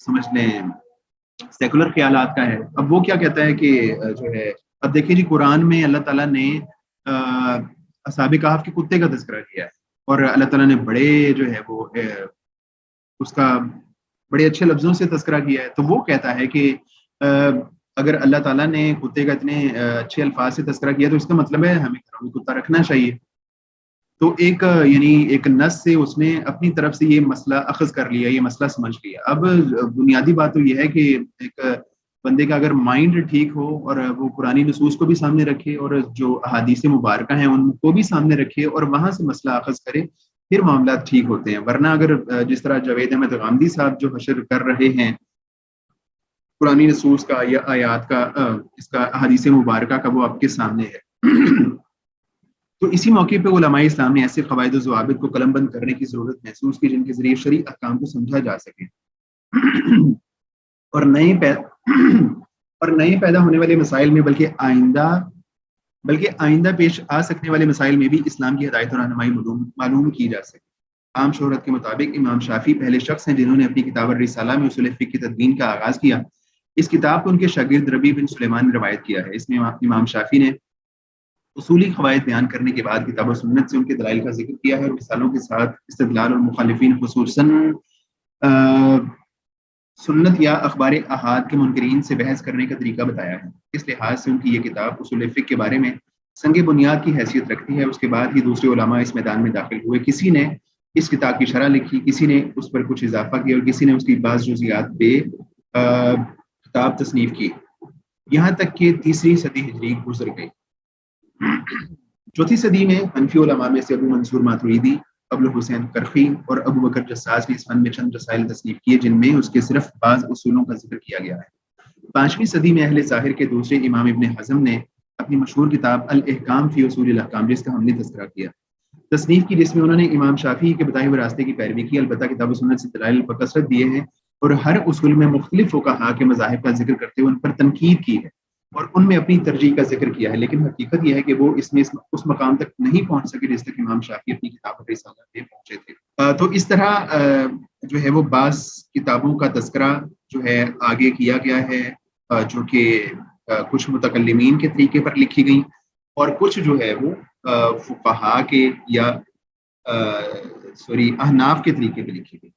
سمجھ لیں سیکولر خیالات کا ہے. اب وہ کیا کہتا ہے کہ جو ہے اب دیکھیے جی قرآن میں اللہ تعالیٰ نے اصحاب کہف کے کتے کا تذکرہ کیا ہے اور اللہ تعالیٰ نے بڑے جو ہے وہ اس کا بڑے اچھے لفظوں سے تذکرہ کیا ہے. تو وہ کہتا ہے کہ اگر اللہ تعالیٰ نے کتے کا اتنے اچھے الفاظ سے تذکرہ کیا تو اس کا مطلب ہے ہمیں گھروں میں کتا رکھنا چاہیے. تو یعنی ایک نص سے اس نے اپنی طرف سے یہ مسئلہ اخذ کر لیا، یہ مسئلہ سمجھ لیا. اب بنیادی بات تو یہ ہے کہ ایک بندے کا اگر مائنڈ ٹھیک ہو اور وہ قرآنی نصوص کو بھی سامنے رکھے اور جو احادیث مبارکہ ہیں ان کو بھی سامنے رکھے اور وہاں سے مسئلہ اخذ کرے، پھر معاملات ٹھیک ہوتے ہیں. ورنہ اگر جس طرح جاوید احمد غامدی صاحب جو حشر کر رہے ہیں قرآنی نصوص کا یا آیات کا اس کا احادیث مبارکہ کا وہ آپ کے سامنے ہے، تو اسی موقع پہ علماء اسلام نے ایسے قواعد و ضوابط کو قلم بند کرنے کی ضرورت محسوس کی جن کے ذریعے شرعی احکام کو سمجھا جا سکے اور نئے پیدا ہونے والے مسائل میں بلکہ آئندہ پیش آ سکنے والے مسائل میں بھی اسلام کی ہدایت اور رہنمائی معلوم کی جا سکے. عام شہرت کے مطابق امام شافعی پہلے شخص ہیں جنہوں نے اپنی کتاب الرسالہ میں اصول فقہ کی تدوین کا آغاز کیا. اس کتاب کو ان کے شاگرد ربیع بن سلیمان نے روایت کیا ہے. اس میں امام شافعی نے اصولی قواعد بیان کرنے کے بعد کتاب و سنت سے ان کے دلائل کا ذکر کیا ہے اور مثالوں کے ساتھ استدلال اور مخالفین خصوصاً سنت یا اخبار احاد کے منکرین سے بحث کرنے کا طریقہ بتایا ہے. اس لحاظ سے ان کی یہ کتاب اصول فقہ کے بارے میں سنگ بنیاد کی حیثیت رکھتی ہے. اس کے بعد ہی دوسرے علماء اس میدان میں داخل ہوئے. کسی نے اس کتاب کی شرح لکھی، کسی نے اس پر کچھ اضافہ کیا اور کسی نے اس کی بعض جزیات پہ کتاب تصنیف کی، یہاں تک کہ تیسری صدی ہجری گزر گئی. چوتھی صدی میں حنفی علماء میں سے ابو منصور ماتریدی، ابو الحسین کرخی اور ابو بکر جساس نے اس فن میں چند رسائل تصنیف کیے جن میں اس کے صرف بعض اصولوں کا ذکر کیا گیا ہے. 5ویں صدی میں اہل ظاہر کے دوسرے امام ابن حزم نے اپنی مشہور کتاب الاحکام فی اصول الاحکام، جس کا ہم نے تذکرہ کیا، تصنیف کی، جس میں انہوں نے امام شافعی کے بتائے ہوئے راستے کی پیروی کی. البتہ کتاب و سنت سے دلائل بکثرت دیے ہیں اور ہر اصول میں مختلف فقہاء کے مذاہب کا ذکر کرتے ہوئے ان پر تنقید کی ہے اور ان میں اپنی ترجیح کا ذکر کیا ہے. لیکن حقیقت یہ ہے کہ وہ اس میں اس مقام تک نہیں پہنچ سکے جس تک امام شافعی اپنی کتاب الرسالہ میں پہنچے تھے. تو اس طرح جو ہے وہ بعض کتابوں کا تذکرہ جو ہے آگے کیا گیا ہے جو کہ کچھ متکلمین کے طریقے پر لکھی گئیں اور کچھ جو ہے وہ فقہاء کے یا احناف کے طریقے پہ لکھی گئی.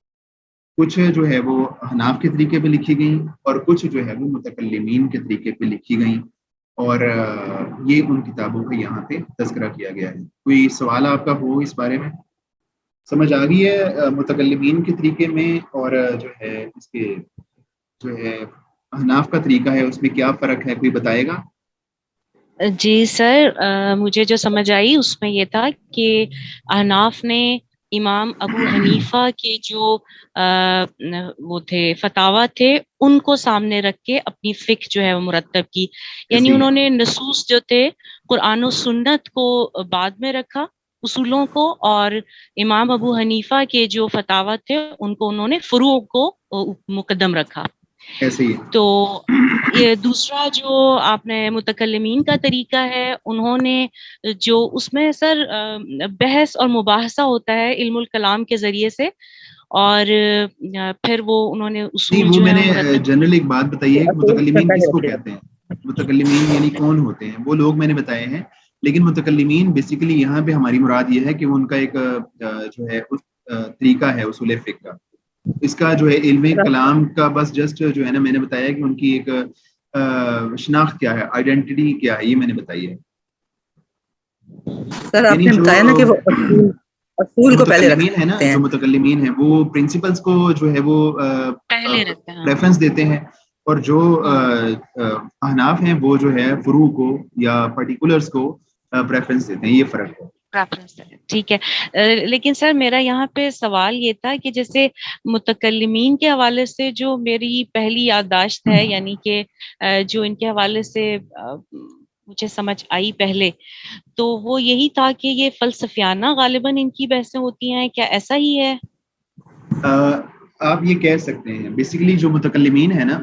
کچھ جو ہے وہ احناف کے طریقے پہ لکھی گئیں اور کچھ جو ہے وہ متکلمین کے طریقے پہ لکھی گئیں اور یہ ان کتابوں کا یہاں پہ تذکرہ کیا گیا ہے. کوئی سوال آپ کا ہو اس بارے میں؟ سمجھ آ گئی ہے متکلمین کے طریقے میں اور جو ہے اس کے جو ہے احناف کا طریقہ ہے اس میں کیا فرق ہے؟ کوئی بتائے گا؟ جی سر، مجھے جو سمجھ آئی اس میں یہ تھا کہ احناف نے امام ابو حنیفہ کے جو وہ تھے فتاوی تھے ان کو سامنے رکھ کے اپنی فقہ جو ہے وہ مرتب کی. یعنی انہوں نے نصوص جو تھے قرآن و سنت کو بعد میں رکھا، اصولوں کو، اور امام ابو حنیفہ کے جو فتاوی تھے ان کو انہوں نے فروع کو مقدم رکھا. ایسے ہی تو یہ دوسرا جو آپ نے متکلمین کا طریقہ ہے، انہوں نے جو اس میں سر بحث اور مباحثہ ہوتا ہے علم الکلام کے ذریعے سے، اور پھر وہ انہوں نے نہیں، اصول وہ جو میں ہے نے مرتب. جنرل ایک بات بتائی ہے کہ اصول سے متکلمین پہلے کس کو ہوتی ہے. کہتے ہیں. متکلمین یعنی کون ہوتے ہیں، وہ لوگ میں نے بتائے ہیں. لیکن متکلمین بیسیکلی یہاں پہ ہماری مراد یہ ہے کہ ان کا ایک جو ہے طریقہ ہے اصول فقہ کا. اس کا جو ہے علم کلام کا بس جسٹ جو ہے نا، میں نے بتایا کہ ان کی ایک شناخت کیا ہے، آئیڈینٹی کیا ہے، یہ میں نے بتائی ہے. سر آپ یعنی نے جو بتایا نا کہ وہ اصول کو پہلے متکلمین ہے نا، رکھتے ہیں. جو متکلمین ہیں وہ پرنسپلس کو جو ہے وہ پہلے رکھتے ہیں. پریفرنس دیتے ہیں، اور جو احناف ہیں وہ جو ہے فروع کو یا پرٹیکولرز کو پریفرنس دیتے ہیں. یہ فرق ہے. ٹھیک ہے. لیکن سر میرا یہاں پہ سوال یہ تھا کہ جیسے متکلمین کے حوالے سے جو میری پہلی یادداشت ہے، یعنی کہ جو ان کے حوالے سے مجھے سمجھ آئی پہلے، تو وہ یہی تھا کہ یہ فلسفیانہ غالباً ان کی بحثیں ہوتی ہیں. کیا ایسا ہی ہے؟ آپ یہ کہہ سکتے ہیں. بیسیکلی جو متکلمین ہیں نا،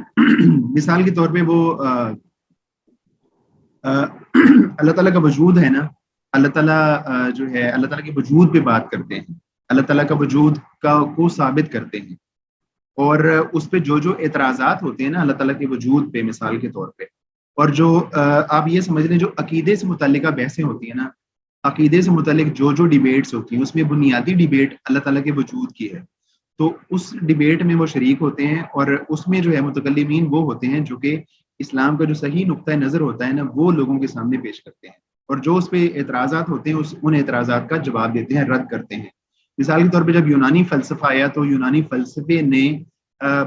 مثال کے طور پہ وہ اللہ تعالیٰ کا وجود ہے نا، اللہ تعالیٰ جو ہے اللہ تعالیٰ کے وجود پہ بات کرتے ہیں، اللہ تعالیٰ کا وجود کو ثابت کرتے ہیں، اور اس پہ جو اعتراضات ہوتے ہیں نا اللہ تعالیٰ کے وجود پہ مثال کے طور پہ، اور جو آپ یہ سمجھ لیں جو عقیدے سے متعلقہ بحثیں ہوتی ہیں نا، عقیدے سے متعلق جو ڈیبیٹس ہوتی ہیں، اس میں بنیادی ڈیبیٹ اللہ تعالیٰ کے وجود کی ہے. تو اس ڈیبیٹ میں وہ شریک ہوتے ہیں، اور اس میں جو ہے متکلمین وہ ہوتے ہیں جو کہ اسلام کا جو صحیح نقطۂ نظر ہوتا ہے نا، وہ لوگوں کے سامنے پیش کرتے ہیں، اور جو اس پہ اعتراضات ہوتے ہیں ان اعتراضات کا جواب دیتے ہیں، رد کرتے ہیں. مثال کے طور پہ جب یونانی فلسفہ آیا تو یونانی فلسفے نے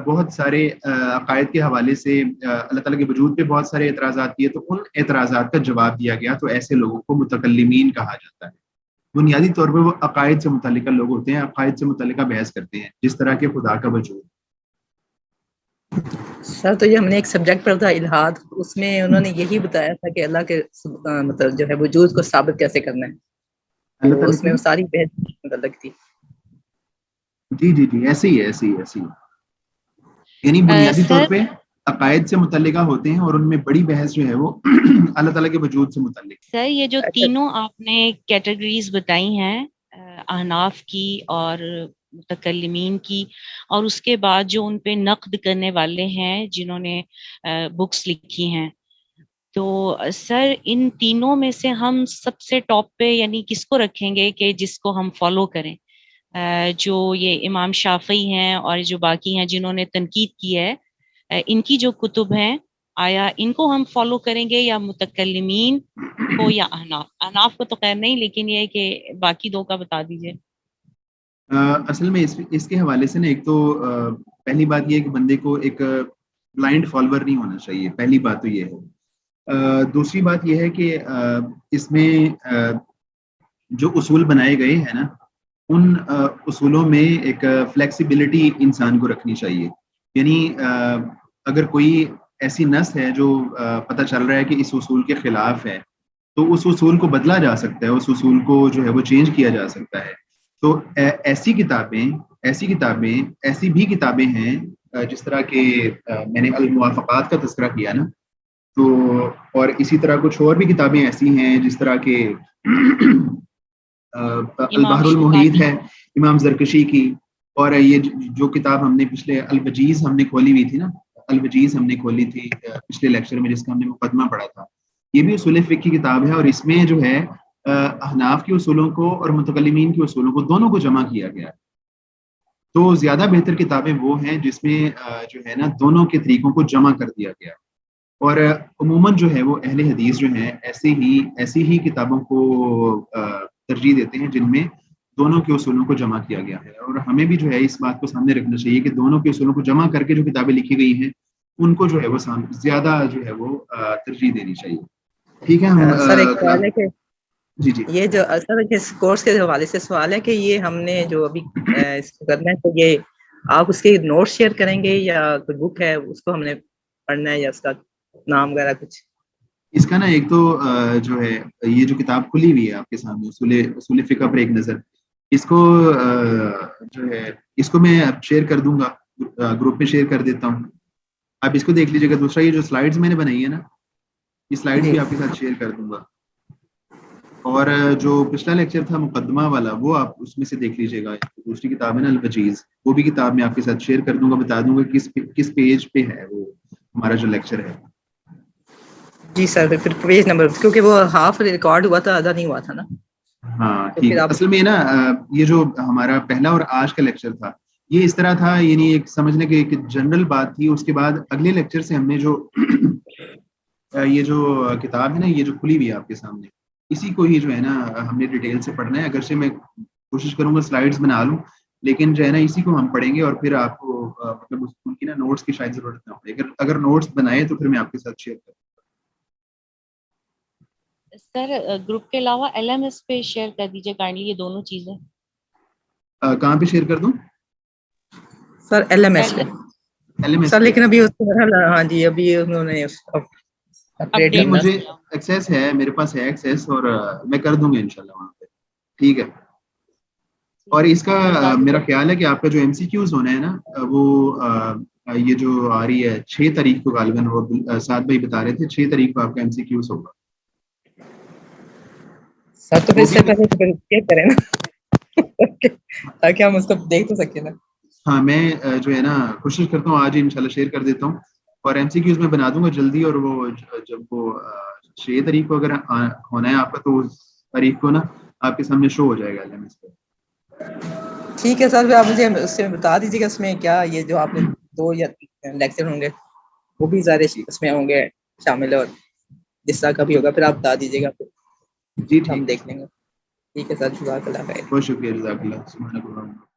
بہت سارے عقائد کے حوالے سے اللہ تعالیٰ کے وجود پہ بہت سارے اعتراضات کیے، تو ان اعتراضات کا جواب دیا گیا. تو ایسے لوگوں کو متکلمین کہا جاتا ہے. بنیادی طور پہ وہ عقائد سے متعلقہ لوگ ہوتے ہیں، عقائد سے متعلقہ بحث کرتے ہیں، جس طرح کے خدا کا وجود. سر تو یہ ہم نے ایک سبجیکٹ پڑھا تھا الہاد، اس میں انہوں نے یہی بتایا تھا کہ اللہ کے مطلب جو ہے وجود کو ثابت کیسے کرنا ہے. اللہ تو تعالیٰ اس میں وہ ساری بحث متعلق تھی. جی ایسے ہی ہے. یعنی بنیادی طور سر پہ عقائد سے متعلقہ ہوتے ہیں، اور ان میں بڑی بحث جو ہے وہ اللہ تعالیٰ کے وجود سے متعلق. سر یہ جو تینوں آپ نے کیٹیگریز بتائی ہیں، احناف کی اور متکلمین کی، اور اس کے بعد جو ان پہ نقد کرنے والے ہیں جنہوں نے بکس لکھی ہیں، تو سر ان تینوں میں سے ہم سب سے ٹاپ پہ یعنی کس کو رکھیں گے کہ جس کو ہم فالو کریں؟ جو یہ امام شافعی ہیں اور جو باقی ہیں جنہوں نے تنقید کی ہے، ان کی جو کتب ہیں، آیا ان کو ہم فالو کریں گے یا متکلمین کو یا احناف کو؟ تو خیر نہیں، لیکن یہ ہے کہ باقی دو کا بتا دیجئے. اصل میں اس کے حوالے سے نا، ایک تو پہلی بات یہ ہے کہ بندے کو ایک بلائنڈ فالوور نہیں ہونا چاہیے. پہلی بات تو یہ ہے. دوسری بات یہ ہے کہ اس میں جو اصول بنائے گئے ہیں نا، ان اصولوں میں ایک فلیکسیبلٹی انسان کو رکھنی چاہیے. یعنی اگر کوئی ایسی نص ہے جو پتہ چل رہا ہے کہ اس اصول کے خلاف ہے، تو اس اصول کو بدلا جا سکتا ہے، اس اصول کو جو ہے وہ چینج کیا جا سکتا ہے. تو ایسی بھی کتابیں ہیں، جس طرح کے میں نے الموافقات کا تذکرہ کیا نا، تو اور اسی طرح کچھ اور بھی کتابیں ایسی ہیں جس طرح کے البحر المحیط ہے امام زرکشی کی، اور یہ جو کتاب ہم نے پچھلے الوجیز ہم نے کھولی ہوئی تھی نا، الوجیز ہم نے کھولی تھی پچھلے لیکچر میں، جس کا ہم نے مقدمہ پڑھا تھا. یہ بھی اصول فقہ کی کتاب ہے، اور اس میں جو ہے احناف کے اصولوں کو اور متکلمین کے اصولوں کو دونوں کو جمع کیا گیا ہے. تو زیادہ بہتر کتابیں وہ ہیں جس میں جو ہے نا دونوں کے طریقوں کو جمع کر دیا گیا. اور عموماً جو ہے وہ اہل حدیث جو ہیں ایسی ہی کتابوں کو ترجیح دیتے ہیں جن میں دونوں کے اصولوں کو جمع کیا گیا ہے. اور ہمیں بھی جو ہے اس بات کو سامنے رکھنا چاہیے کہ دونوں کے اصولوں کو جمع کر کے جو کتابیں لکھی گئی ہیں ان کو جو ہے وہ زیادہ جو ہے وہ ترجیح دینی چاہیے. ٹھیک ہے. سر ایک سوال ہے کہ جی یہ جو سر اس کورس کے حوالے سے سوال ہے کہ یہ ہم نے جو ابھی اس کو کرنا ہے، تو یہ آپ اس کے نوٹ شیئر کریں گے یا کوئی بک ہے اس کو ہم نے پڑھنا ہے، یا اس کا نام وغیرہ کچھ؟ اس کا نا ایک تو جو ہے یہ جو کتاب کھلی ہوئی ہے آپ کے سامنے، اصول فقہ پر ایک نظر، اس کو جو ہے اس کو میں شیئر کر دوں گا، گروپ میں شیئر کر دیتا ہوں. آپ اس کو دیکھ لیجیے گا. دوسرا یہ جو سلائڈز میں نے بنائی ہے نا, یہ سلائڈز جی بھی آپ کے ساتھ شیئر کر دوں گا. اور جو پچھلا لیکچر تھا مقدمہ والا, وہ آپ اس میں سے دیکھ لیجیے گا. دوسری کتاب ہے نا الوجیز, وہ بھی کتاب میں آپ کے ساتھ شیئر کر دوں گا, بتا دوں گا کس پیج پہ ہے وہ ہمارا جو لیکچر ہے. جی سر, پھر پیج نمبر, کیونکہ وہ ہاف ریکارڈ ہوا تھا, آدھا نہیں ہوا تھا نا. ہاں تو ٹھیک پھر ہے. آپ اصل میں نا یہ جو ہمارا پہلا اور آج کا لیکچر تھا, یہ اس طرح تھا, یعنی ایک سمجھنے کی ایک جنرل بات تھی. اس کے بعد اگلے لیکچر سے ہم نے جو یہ جو کتاب ہے نا, یہ جو کھلی ہوئی ہے آپ کے سامنے, اسی کو ہی جو ہے نا ہم نے ڈیٹیل سے پڑھنا ہے. اگرچہ میں کوشش کروں گا سلائڈز بنا لوں, لیکن جو ہے نا اسی کو ہم پڑھیں گے. اور پھر آپ کو مطلب ان کی نا نوٹس کی شاید ضرورت نہ پڑے. اگر نوٹس بنائے تو پھر میں آپ کے ساتھ شیئر کروں. سر گروپ کے علاوہ ایل ایم ایس پہ شیئر کر دیجیے کائنڈلی یہ دونوں چیزیں. کہاں پہ شیئر کر دوں سر ایل ایم ایس پہ ایل ایم ایس سر, پہ؟ لیکن ابھی اس کو ہاں جی ابھی انہوں نے اپڈیٹ نہیں, اپڈیٹ کرنا. مجھے ایکسیس ہے, میرے پاس ہے ایکسیس, اور میں کر دوں گا انشاءاللہ وہاں پہ. ٹھیک ہے. اور اس کا میرا خیال ہے کہ آپ کا جو ایم سی کیوز ہونا ہے نا, وہ یہ جو آ رہی ہے 6 تاریخ کو, غالباً وہ سعد بھائی بتا رہے تھے 6 تاریخ کو آپ کا ایم سی کیوز ہوگا. سر تو پھر وہ اس بھی سے پہلے تو پھر کیا کریں نا تاکہ ہم اس کو دیکھ تو سکیں نا. ہاں, میں جو ہے نا کوشش کرتا ہوں آج ہی انشاءاللہ شیئر کر دیتا ہوں. اور ایم سی کیوز میں بنا دوں گا جلدی. اور وہ جب وہ 6 تاریخ کو اگر ہونا ہے آپ کا, تو اس تاریخ کو نا آپ کے سامنے شو ہو جائے گا LMS پہ. ٹھیک ہے سر, پھر آپ مجھے اس سے بتا دیجیے گا اس میں کیا یہ جو آپ نے 2 یا 3 لیکچر ہوں گے وہ بھی سارے اس میں ہوں گے شامل, اور جس طرح کا بھی ہوگا پھر آپ بتا دیجیے گا, جی پھر ہم ٹھیک ہے. دیکھ لیں گے. ٹھیک ہے سر, جزاک اللہ خیر. بہت شکریہ, جزاک اللہ.